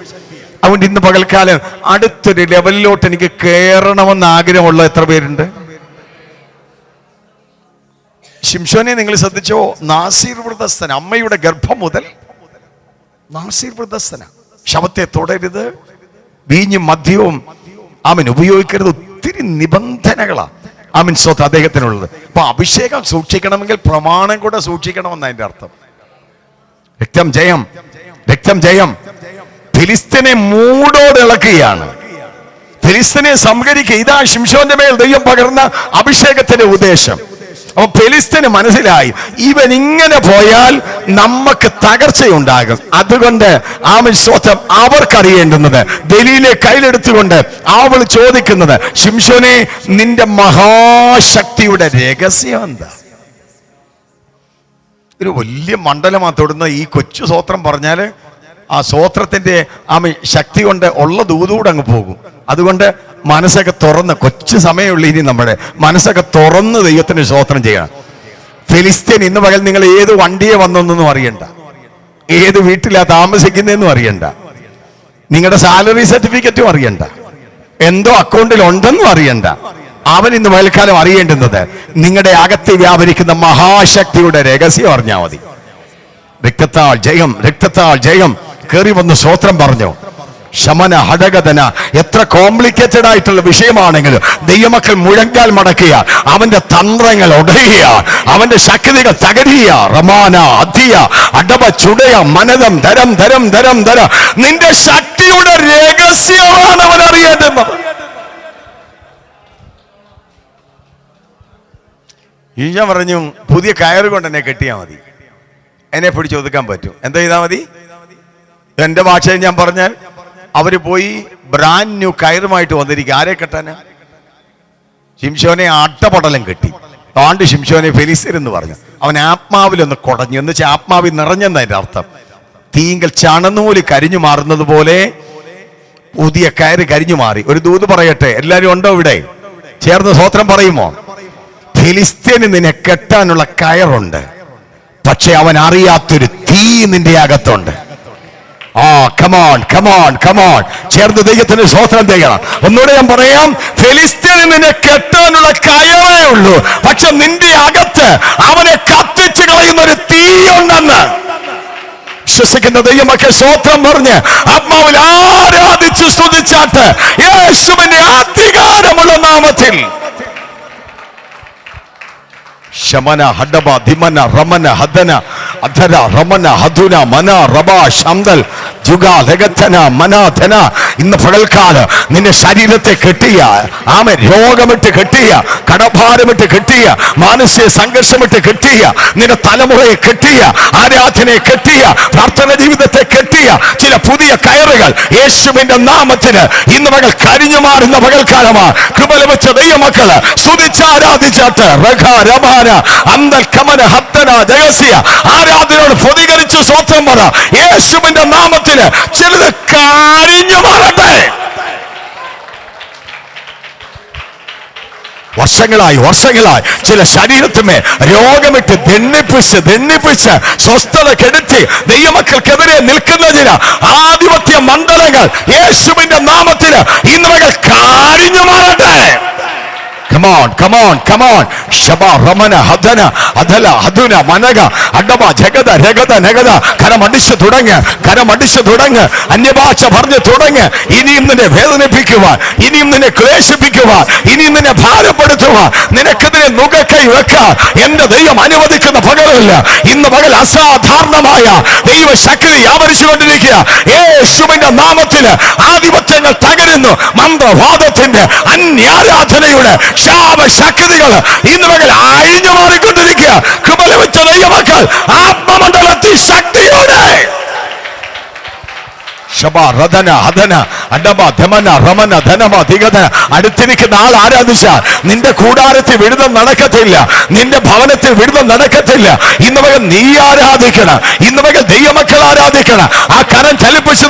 അതുകൊണ്ട് ഇന്ന് പകൽക്കാലം അടുത്തൊരു ലെവലിലോട്ട് എനിക്ക് കയറണമെന്ന് ആഗ്രഹമുള്ള എത്ര പേരുണ്ട്? ശിംശോനെ നിങ്ങൾ ശ്രദ്ധിച്ചോ? നാസീർ വൃദ്ധസ്ഥന, അമ്മയുടെ ഗർഭം മുതൽ നാസീർ വൃദ്ധസ്ഥന. ശവത്തെ തൊടരുത്, വീഞ്ഞും മദ്യവും അവൻ ഉപയോഗിക്കരുത്. ഒത്തിരി നിബന്ധനകളാ ആമീൻ സ്വത്ത് അദ്ദേഹത്തിനുള്ളത്. അപ്പൊ അഭിഷേകം സൂക്ഷിക്കണമെങ്കിൽ പ്രമാണം കൂടെ സൂക്ഷിക്കണമെന്ന് അതിന്റെ അർത്ഥം. രക്തം ജയം, രക്തം ജയം. ഫിലിസ്തീനെ മൂടോട് ഇളക്കുകയാണ്, ഫിലിസ്തീനെ സംഹരിക്കുക. ഇതാ ശിംശോന്റെ മേൽ ദൈവം പകർന്ന അഭിഷേകത്തിന്റെ ഉദ്ദേശം. അപ്പൊ ഫിലിസ്തീന് മനസ്സിലായി, ഇവൻ ഇങ്ങനെ പോയാൽ നമുക്ക് തകർച്ചയുണ്ടാകും. അതുകൊണ്ട് ആമൻ സ്വത്തം അവർക്കറിയേണ്ടുന്നത് ദലീലെ കയ്യിലെടുത്തുകൊണ്ട് അവൾ ചോദിക്കുന്നത്, ശിംശോനെ നിന്റെ മഹാശക്തിയുടെ രഹസ്യം എന്താ? ഒരു വലിയ മണ്ഡലമാ തൊടുന്ന ഈ കൊച്ചു സ്വത്രം പറഞ്ഞാല് ആ സ്വോത്രത്തിന്റെ ശക്തി കൊണ്ട് ഉള്ള ദൂതൂടെ അങ്ങ് പോകും. അതുകൊണ്ട് മനസ്സൊക്കെ തുറന്ന്, കൊച്ചു സമയമുള്ള ഇനി നമ്മുടെ മനസ്സൊക്കെ തുറന്ന് ദൈവത്തിന് സ്വോത്രം ചെയ്യണം. ഫിലിസ്തീൻ ഇന്ന് പകൽ നിങ്ങൾ ഏത് വണ്ടിയെ വന്നൊന്നും അറിയണ്ട, ഏത് വീട്ടിലാ താമസിക്കുന്നതെന്നും അറിയണ്ട, നിങ്ങളുടെ സാലറി സർട്ടിഫിക്കറ്റും അറിയണ്ട, എന്തോ അക്കൗണ്ടിൽ ഉണ്ടെന്നും അറിയണ്ട. അവൻ ഇന്ന് പകൽക്കാലം അറിയേണ്ടുന്നത് നിങ്ങളുടെ അകത്ത് വ്യാപരിക്കുന്ന മഹാശക്തിയുടെ രഹസ്യം അറിഞ്ഞാൽ മതി. രക്തത്താൽ ജയം, രക്തത്താൽ ജയം. കയറി വന്ന് സ്വോത്രം പറഞ്ഞു. ശമന ഹടകതന. എത്ര കോംപ്ലിക്കേറ്റഡ് ആയിട്ടുള്ള വിഷയമാണെങ്കിലും ദൈവമക്കൾ മുഴങ്കാൽ മടക്കുക, അവന്റെ തന്ത്രങ്ങൾ ഉടയുക, അവന്റെ ശക്തികൾ തകരുക. റമാന അധിയ അടവ ചുടയ മനതം ധരം ധരം ധരം ധര. നിന്റെ ശക്തിയുടെ രഹസ്യമാണ് അവൻ അറിയേണ്ടത്. ഈശോ പറഞ്ഞു, പുതിയ കയറ് കൊണ്ട് എന്നെ കെട്ടിയാൽ മതി, എന്നെ പിടിച്ചൊതുക്കാൻ പറ്റും. എന്താ ചെയ്താൽ മതി? എന്റെ ഭാഷയിൽ ഞാൻ പറഞ്ഞാൽ അവര് പോയി ബ്രാൻഡ് ന്യൂ കയറുമായിട്ട് വന്നിരിക്കുക. ആരെ കെട്ടാന്? ശിംശോനെ അട്ടപടലം കെട്ടി. ആണ്ട് ശിംശോനെ ഫെലിസ്ത്യരെന്ന് പറഞ്ഞു. അവൻ ആത്മാവിലൊന്ന് കുടഞ്ഞു, എന്ന് വെച്ചാൽ ആത്മാവിൽ നിറഞ്ഞെന്നതിന്റെ അർത്ഥം. തീങ്കൽ ചണനൂല് കരിഞ്ഞു മാറുന്നത് പോലെ പുതിയ കയറ് കരിഞ്ഞു മാറി. ഒരു ദൂത് പറയട്ടെ, എല്ലാവരും ഉണ്ടോ ഇവിടെ? ചേർന്ന് സ്വോത്രം പറയുമോ? ഫിലിസ്ത്യന് നിന്നെ കെട്ടാനുള്ള കയറുണ്ട്, പക്ഷെ അവൻ അറിയാത്തൊരു തീ നിന്റെ അകത്തുണ്ട്. കമോൺ കമോൺ കമോൺ, ചേർന്ന് ദൈവത്തിന് സ്വോത്രം ചെയ്യണം. ഒന്നുകൂടെ ഞാൻ പറയാം, ഫിലിസ്ത്യന് നിന്നെ കെട്ടാനുള്ള കയറേ ഉള്ളൂ, പക്ഷെ നിന്റെ അകത്ത് അവനെ കത്തിച്ചു കളയുന്ന ഒരു തീ ഉണ്ടെന്ന് വിശ്വസിക്കുന്ന ദൈവമൊക്കെ സ്വോത്രം പറഞ്ഞ് ആത്മാവിൽ ആരാധിച്ച് സ്തുതിച്ചാട്ട് യേശുവിന്റെ അധികാരമുള്ള നാമത്തിൽ. ശമന ഹഡബ ധിമന റമന ഹദന അധര റമന ഹദുന മന റബ ശംദൽ ജുഗ ലഗതന മനാധന. ഇന്ന് പകൽക്കാലം നിന്റെ ശരീരത്തെ കെട്ടിയ രോഗമിട്ട് കെട്ടിയ, കടഭാരമിട്ട് കെട്ടിയ, മാനസിക സംഘർഷമിട്ട് കെട്ടിയ, നിന്റെ തലമുറയെ കെട്ടിയ, ആരാധനയെ കെട്ടിയ, പ്രാർത്ഥന ജീവിതത്തെ കെട്ടിയ ചില പുതിയ കയറുകൾ യേശുവിന്റെ നാമത്തിന് ഇന്ന് പകൽ കരിഞ്ഞു മാറുന്ന പകൽക്കാലമാണ്. കൃപ ലഭിച്ച ദൈവമക്കള് സ്തുതിച്ചാരാധിച്ചാട്ട് ആരാധനയോട് പ്രതികരിച്ച് സ്വന്തം പറ, യേശുവിന്റെ നാമത്തിന് ചിലത് കരിഞ്ഞു മാറട്ടെ. വർഷങ്ങളായി ചില ശരീരത്തിന്മേൽ രോഗമിട്ട് ദണ്ണിപ്പിച്ച് സ്വസ്ഥത കെടുത്തി ദൈവമക്കൾക്കെതിരെ നിൽക്കുന്ന ചില ആധിപത്യ മണ്ഡലങ്ങൾ യേശുവിന്റെ നാമത്തിന് ഇന്ന് മകൾ കരിഞ്ഞു മാറട്ടെ. Come on, come on, come on. Shaba, Ramana, Hadana, Adala, Haduna, Managa, Adaba, Jagada, Regada, Negada, Karamadish Tudanga, Anyabacha Parna Tudanga, Inim the Velene Pikova, Inim the Klesh Pikova, Inim the Para Padatuva, Nenakadre Nugaka Raka, in the day of Manavadika Pagarilla, in the Bagalasa, Tarnamaya, they were Shakri, Abarishuandika, Shuminga Namatina, Adibatanga Tagarino, Manda, Vadatinda, Anyara Tanayuna. ശാപ ശക്തികൾ ഇന്ന് മകൾ അഴിഞ്ഞു മാറിക്കൊണ്ടിരിക്കുക. കൃപ ലഭിച്ച ദൈവമക്കൾ ആത്മമണ്ഡലത്തിൽ ശക്തിയോടെ അടുത്തിരിക്കുന്ന ആൾ ആരാധിച്ചാൽ നിന്റെ കൂടാരത്തിൽ വിടുതൽ നടക്കത്തില്ല, നിന്റെ ഭവനത്തിൽ വിടുതൽ നടക്കത്തില്ല. ഇന്ന് മകൾ നീ ആരാധിക്കണം, ഇന്ന് മകൾ ദൈവമക്കൾ ആരാധിക്കണം. ആ കരം ചലിപ്പിച്ചു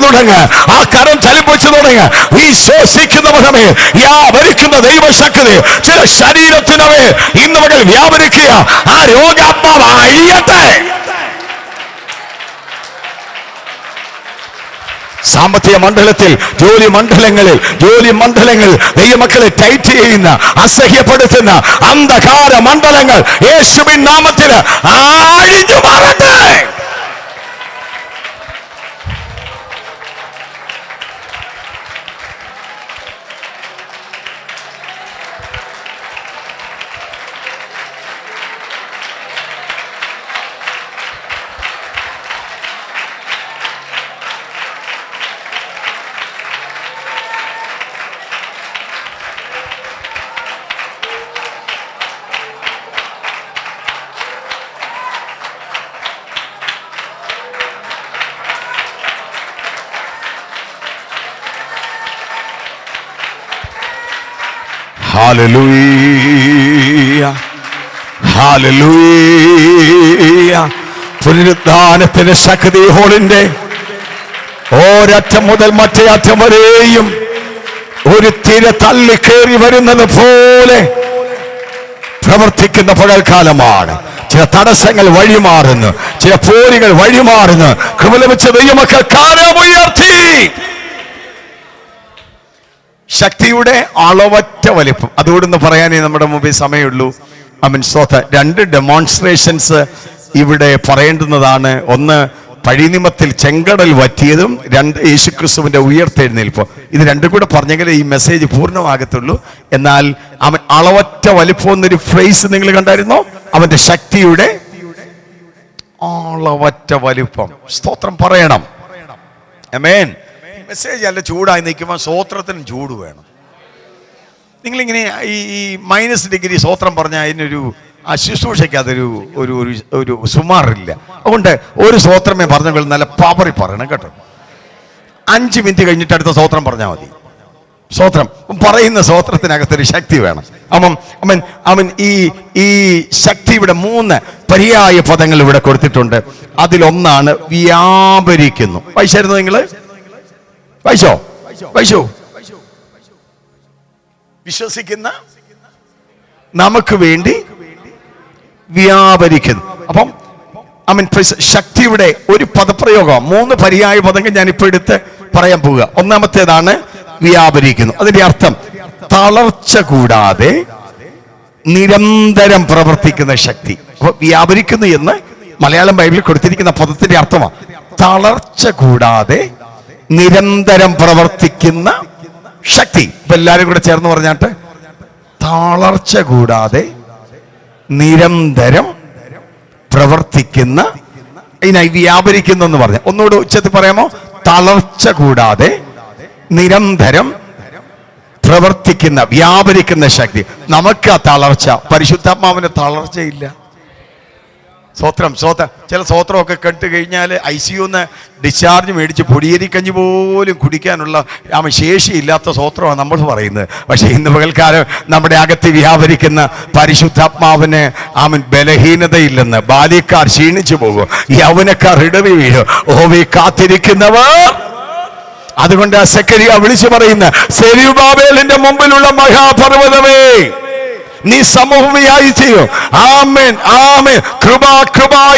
തുടങ്ങുക. വിശ്വസിക്കുന്നവരമേ വ്യാപരിക്കുന്ന ദൈവശക്തി ചില ശരീരത്തിനമേ ഇന്ന് മകൾ വ്യാപരിക്കുക. ആ രോഗാത്മാവ് അഴിയട്ടെ. സാമ്പത്തിക മണ്ഡലത്തിൽ, ജോലി മണ്ഡലങ്ങളിൽ ദൈവമക്കളെ ടൈറ്റ് ചെയ്യുന്ന, അസഹ്യപ്പെടുത്തുന്ന അന്ധകാര മണ്ഡലങ്ങൾ യേശുവിൻ നാമത്തിൽ അഴിഞ്ഞു മാറട്ടെ. പുനരുദ്ധാനത്തിന്റെ ശക്തി ഹോളിന്റെ ഒരറ്റം മുതൽ മറ്റേ അറ്റം വരെയും ഒരു തിര തള്ളി കയറി വരുന്നത് പോലെ പ്രവർത്തിക്കുന്ന പകൽക്കാലമാണ്. ചില തടസ്സങ്ങൾ വഴിമാറുന്നു, ചില പോരുകൾ വഴിമാറുന്നു. കൃപ ലഭിച്ച ദൈവമക്കൾ കാലമുയർത്തി. ശക്തിയുടെ അളവറ്റ വലിപ്പം, അതുകൊണ്ടൊന്ന് പറയാനേ നമ്മുടെ മുമ്പിൽ സമയമുള്ളൂ. രണ്ട് ഡെമോൺസ്ട്രേഷൻസ് ഇവിടെ പറയേണ്ടുന്നതാണ്. ഒന്ന് പഴിനിമത്തിൽ ചെങ്കടൽ വറ്റിയതും, രണ്ട് യേശുക്രിസ്തുവിന്റെ ഉയർത്തെഴുന്നേൽപ്പ്. ഇത് രണ്ടും കൂടെ പറഞ്ഞെങ്കിലേ ഈ മെസ്സേജ് പൂർണ്ണമാകത്തുള്ളൂ. എന്നാൽ അവൻ അളവറ്റ വലിപ്പം എന്നൊരു ഫ്രേസ് നിങ്ങൾ കണ്ടായിരുന്നോ? അവന്റെ ശക്തിയുടെ അളവറ്റ വലിപ്പം. സ്തോത്രം പറയണം. ആമേൻ. മെസ്സേജ് അല്ല ചൂടായി നിൽക്കുമ്പോൾ സ്തോത്രത്തിനും ചൂട് വേണം. നിങ്ങളിങ്ങനെ ഈ -ഡിഗ്രി സ്തോത്രം പറഞ്ഞാൽ അതിനൊരു ശുശ്രൂഷയ്ക്ക് അതൊരു ഒരു ഒരു സുമാറില്ല. അതുകൊണ്ട് ഒരു സ്തോത്രമേ പറഞ്ഞെങ്കിൽ നല്ല പവറി പറയണം കേട്ടോ. 5 മിനിറ്റ് കഴിഞ്ഞിട്ട് അടുത്ത സ്തോത്രം പറഞ്ഞാൽ മതി. സ്വോത്രം. പറയുന്ന സ്വോത്രത്തിനകത്തൊരു ശക്തി വേണം. അവൻ ഈ ശക്തിയുടെ 3 പര്യായ പദങ്ങൾ ഇവിടെ കൊടുത്തിട്ടുണ്ട്. അതിലൊന്നാണ് വ്യാപരിക്കുന്നു. വായിച്ചായിരുന്നു നിങ്ങൾ? വായിച്ചോ? വിശ്വസിക്കുന്ന നമുക്ക് വേണ്ടി വ്യാപരിക്കുന്നു. അപ്പം ശക്തിയുടെ ഒരു പദപ്രയോഗം 3 പര്യായ പദങ്ങൾ ഞാനിപ്പോ എടുത്ത് പറയാൻ പോവുക. ഒന്നാമത്തേതാണ് വ്യാപരിക്കുന്നു. അതിന്റെ അർത്ഥം തളർച്ച കൂടാതെ നിരന്തരം പ്രവർത്തിക്കുന്ന ശക്തി. അപ്പൊ വ്യാപരിക്കുന്നു എന്ന് മലയാളം ബൈബിളിൽ കൊടുത്തിരിക്കുന്ന പദത്തിന്റെ അർത്ഥമാണ് തളർച്ച കൂടാതെ നിരന്തരം പ്രവർത്തിക്കുന്ന ശക്തി. ഇപ്പൊ എല്ലാരും കൂടെ ചേർന്ന് പറഞ്ഞാട്ട് തളർച്ച കൂടാതെ നിരന്തരം പ്രവർത്തിക്കുന്ന, ഇതിനായി വ്യാപരിക്കുന്നു എന്ന് പറഞ്ഞ ഒന്നുകൂടെ ഉച്ചത്തിൽ പറയാമോ? തളർച്ച കൂടാതെ നിരന്തരം പ്രവർത്തിക്കുന്ന വ്യാപരിക്കുന്ന ശക്തി. നമുക്ക് ആ തളർച്ച, പരിശുദ്ധാത്മാവിന് തളർച്ചയില്ല. സ്വോത്രം. ചില സ്വോത്രമൊക്കെ കണ്ടു കഴിഞ്ഞാൽ ICUന്ന് ഡിസ്ചാർജ് മേടിച്ച് പൊടിയേരിക്കഞ്ഞി പോലും കുടിക്കാനുള്ള ശേഷിയില്ലാത്ത സ്വോത്രമാണ് നമ്മൾ പറയുന്നത്. പക്ഷെ ഇന്ന് പകൽക്കാലം നമ്മുടെ അകത്ത് വ്യാപരിക്കുന്ന പരിശുദ്ധാത്മാവിന് ബലഹീനതയില്ലെന്ന്. ബാല്യക്കാർ ക്ഷീണിച്ചു പോകും, യൗവനക്കാർ ഇടവി വീഴും. ഓവി കാത്തിരിക്കുന്നവർ. അതുകൊണ്ട് ആ സെക്കരിയ വിളിച്ചു പറയുന്ന സെരുബാബേലിന്റെ മുമ്പിലുള്ള മഹാപർവ്വതമേ, നീ സമഭൂമിയായി ചെയ്യും. ആമേൻ ആമേൻ. കൃപ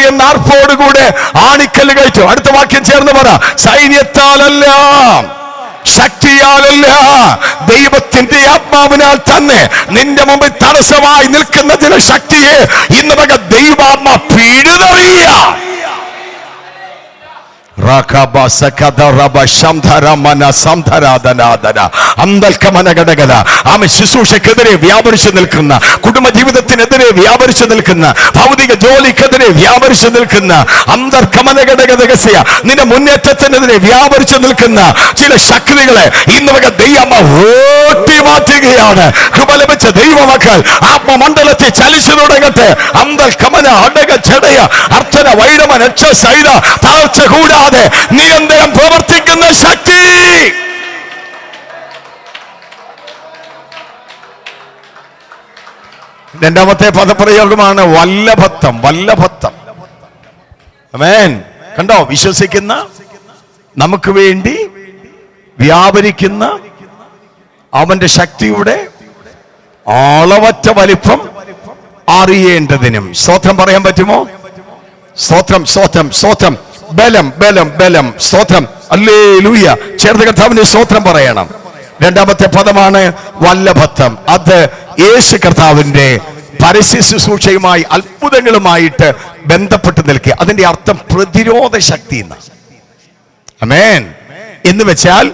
എന്ന ആർപ്പോടുകൂടെ ആണിക്കല്ല് കഴിച്ചു. അടുത്ത വാക്യം ചേർന്ന് പറ. സൈന്യത്താലല്ല, ശക്തിയാലല്ല, ദൈവത്തിന്റെ ആത്മാവിനാൽ തന്നെ നിന്റെ മുമ്പിൽ തടസ്സമായി നിൽക്കുന്ന ചില ശക്തിയെ ഇന്ന് ദൈവാത്മാ പിഴുതെറിയ. ശുശ്രൂഷക്കെതിരെ വ്യാപരിച്ചു നിൽക്കുന്ന, കുടുംബജീവിതത്തിനെതിരെ വ്യാപരിച്ചു നിൽക്കുന്ന, ഭൗതിക ജോലിക്കെതിരെ വ്യാപരിച്ചു നിൽക്കുന്ന, അന്തർക്കമനഘടകരഹസ്യ നിന്റെ മുന്നേറ്റത്തിനെതിരെ വ്യാപരിച്ചു നിൽക്കുന്ന ചില ശക്തികളെ ഇന്ന് ദൈവം ഓട്ടി മാറ്റുകയാണ്. കൃപ ലഭിച്ച ദൈവമക്കൾ ആത്മമണ്ഡലത്തിൽ ചലിച്ചു തുടങ്ങട്ടെ. അന്തർക്കമന അടക ജടയ അർത്ഥന വൈരമ രക്ഷ ശൈല തളർച്ച കൂടാതെ നിരന്തരം പ്രവർത്തിക്കുന്ന ശക്തി. രണ്ടാമത്തെ പദപ്രയോഗമാണ് വല്ലഭത്വം. ആമേൻ. കണ്ടോ? വിശ്വസിക്കുന്ന നമുക്ക് വേണ്ടി വ്യാപരിക്കുന്ന അവന്റെ ശക്തിയുടെ അളവറ്റ വലിപ്പം അറിയേണ്ടതിനും. സ്തോത്രം പറയാൻ പറ്റുമോ? സ്തോത്രം. ബലം. സ്തോത്രം. ഹല്ലേലൂയ. ചേർന്ന് കർത്താവിന്റെ സ്തോത്രം പറയണം. രണ്ടാമത്തെ പദമാണ് വല്ലഭത്വം. അത് യേശു കർത്താവിന്റെ പരസ്യ ശുശ്രൂഷയുമായി അത്ഭുതങ്ങളുമായിട്ട് ബന്ധപ്പെട്ട് നിൽക്കുക. അതിന്റെ അർത്ഥം പ്രതിരോധ ശക്തി എന്നാണ്. ആമേൻ. എന്ന് വെച്ചാൽ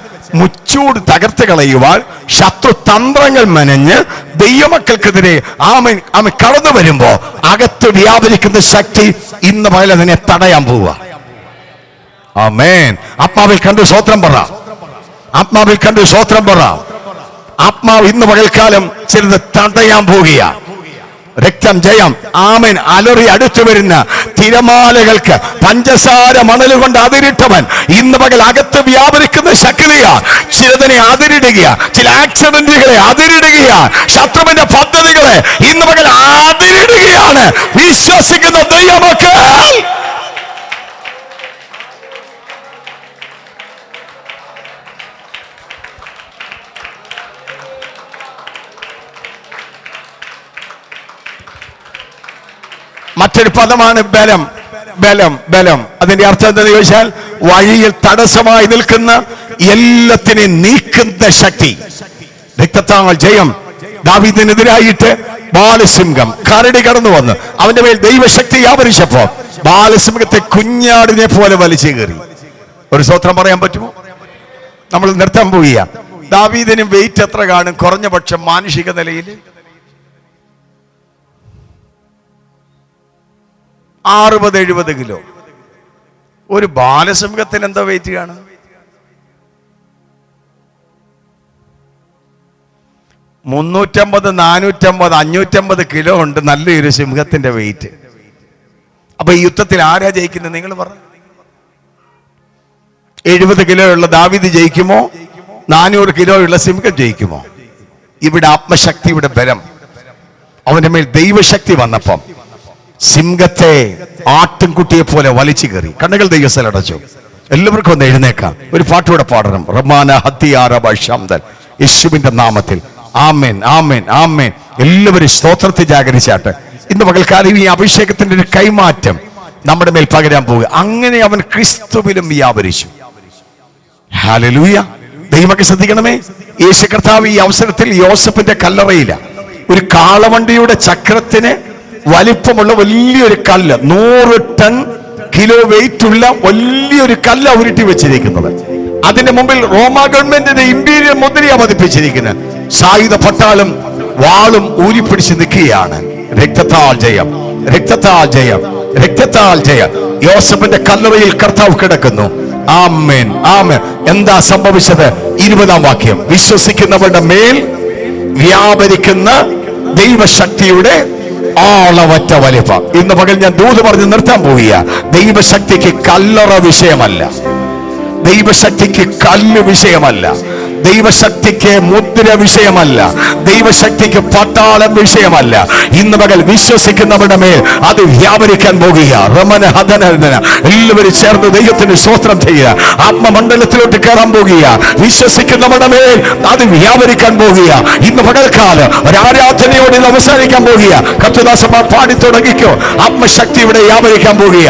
മുച്ചൂട് തകർത്ത് കളയുവാൻ ശത്രു തന്ത്രങ്ങൾ മെനഞ്ഞ് ദൈവമക്കൾക്കെതിരെ ആമൻ കടന്നു വരുമ്പോ അകത്ത് വ്യാപരിക്കുന്ന ശക്തി ഇന്ന് പകൽ അതിനെ തടയാൻ പോവുക. ആമേൻ. ആത്മാവിൽ കണ്ടു സ്വോത്രം പറ. ആത്മാവ് ഇന്ന് പകൽക്കാലം ചിലത് തടയാൻ പോവുക. രക്തം ജയം. ആമേൻ. അലറി അടുത്തു വരുന്ന തിരമാലകൾക്ക് പഞ്ചസാര മണലുകൊണ്ട് അതിരിട്ടവൻ ഇന്ന് പകൽ അകത്ത് വ്യാപരിക്കുന്ന ശക്തിയാ. ചിലതിനെ അതിരിടുക, ചില ആക്സിഡന്റുകളെ അതിരിടുക, ശത്രുവിന്റെ പദ്ധതികളെ ഇന്ന് പകൽ അതിരിടുകയാണ് വിശ്വസിക്കുന്ന ദൈവമക്കൾ. മറ്റൊരു പദമാണ് ബലം. അതിന്റെ അർത്ഥം എന്താണെന്ന് ചോദിച്ചാൽ വഴിയിൽ തടസ്സമായി നിൽക്കുന്ന എല്ലാത്തിനെയും നീക്കുന്ന ശക്തി. രക്തത്താൽ ജയം. ദാവീദിനെതിരായിട്ട് ബാലസിംഹം കരടി കടന്നു വന്ന് അവന്റെ മേൽ ദൈവശക്തി വ്യാപരിച്ചപ്പോ ബാലസിംഹത്തെ കുഞ്ഞാടിനെ പോലെ വലിച്ചു കയറി. ഒരു സ്തോത്രം പറയാൻ പറ്റുമോ? നമ്മൾ നിർത്താൻ പോവുക. ദാവീദിനും വെയിറ്റ് എത്ര കാണും? കുറഞ്ഞ പക്ഷം മാനുഷിക നിലയിൽ 60-70 കിലോ. ഒരു ബാലസിംഹത്തിന് എന്താ വെയിറ്റ് കാണും? 350, 450, 550 കിലോ ഉണ്ട് നല്ലൊരു സിംഹത്തിന്റെ വെയിറ്റ്. അപ്പൊ ഈ യുദ്ധത്തിൽ ആരാ ജയിക്കുന്നത്? നിങ്ങൾ പറ. 70 കിലോ ഉള്ള ദാവീദ് ജയിക്കുമോ? 400 കിലോയുള്ള സിംഹം ജയിക്കുമോ? ഇവിടെ ആത്മശക്തിയുടെ ബലം, അവന്റെ മേൽ ദൈവശക്തി വന്നപ്പം സിംഹത്തെ ആട്ടിൻകുട്ടിയെ പോലെ വലിച്ചു കയറി. കണ്ണുകൾ ദൈവസ്ഥലം അടച്ചു. എല്ലാവർക്കും ഒന്ന് എഴുന്നേക്കാം, ഒരു പാട്ടുകൂടെ പാടണം. റഹ്മാന ഹത്തിയാറബ ശംദൻ, യേശുവിന്റെ നാമത്തിൽ. ആമേൻ, ആമേൻ, ആമേൻ. എല്ലാവരും സ്തോത്രത്തെ ജാഗരിച്ചാട്ട്. ഇന്ന് പകൽക്കാലം ഈ അഭിഷേകത്തിന്റെ ഒരു കൈമാറ്റം നമ്മുടെ മേൽ പകരാൻ പോകുക. അങ്ങനെ അവൻ ക്രിസ്തുവിലും വ്യാപരിച്ചു. ഹല്ലേലൂയ. ദൈവമൊക്കെ ശ്രദ്ധിക്കണമേ. യേശു കർത്താവ് ഈ അവസരത്തിൽ യോസഫിന്റെ കല്ലറയില ഒരു കാളവണ്ടിയുടെ ചക്രത്തിന് വലിപ്പമുള്ള വലിയൊരു കല്ല്, 100 ടൺ കിലോ വെയിറ്റ് ഉള്ള വലിയൊരു കല്ല് ഉരുട്ടി വെച്ചിരിക്കുന്നത്. അതിന്റെ മുമ്പിൽ റോമ ഗവൺമെന്റിന്റെ ഇമ്പീരിയൽ മുദ്രയാണ് പതിപ്പിച്ചിരിക്കുന്നത്. സായുധ പട്ടാളം വാളും ഊരിപ്പിടിച്ച് നിൽക്കുകയാണ്. രക്തത്താൽ ജയം, രക്തത്താൽ ജയം, രക്തത്താൽ ജയം. യോസഫിന്റെ കല്ലറയിൽ കർത്താവ് കിടക്കുന്നു. ആമേൻ, ആമേൻ. എന്താ സംഭവിച്ചത്? 20-ാം വാക്യം, വിശ്വസിക്കുന്നവരുടെ മേൽ വ്യാപരിക്കുന്ന ദൈവശക്തിയുടെ ആളവറ്റ വലിപ്പം. ഇന്ന് പകൽ ഞാൻ ദൂത് പറഞ്ഞ് നിർത്താൻ പോവുക. ദൈവശക്തിക്ക് കല്ലറ വിഷയമല്ല, ദൈവശക്തിക്ക് കല്ല് വിഷയമല്ല, ദൈവശക്തിക്ക് മുദ്ര വിഷയമല്ല, ദൈവശക്തിക്ക് പട്ടാളം വിഷയമല്ല. ഇന്ന് പകൽ വിശ്വസിക്കുന്നവരുടെ മേൽ അത് വ്യാപരിക്കാൻ പോകുക. റമന ഹദന. എല്ലാവരും ചേർന്ന് ദൈവത്തിന് സ്തോത്രം ചെയ്യുക. ആത്മമണ്ഡലത്തിലോട്ട് കയറാൻ പോകുക. വിശ്വസിക്കുന്നവരുടെ മേൽ അത് വ്യാപരിക്കാൻ പോകുക. ഇന്ന് പകൽക്കാലം ഒരു ആരാധനയോട് ഇത് അവസാനിക്കാൻ പോകുക. കർത്തൃദാസന്മാർ പാടി തുടങ്ങിക്കോ. ആത്മശക്തി ഇവിടെ വ്യാപരിക്കാൻ പോകുക.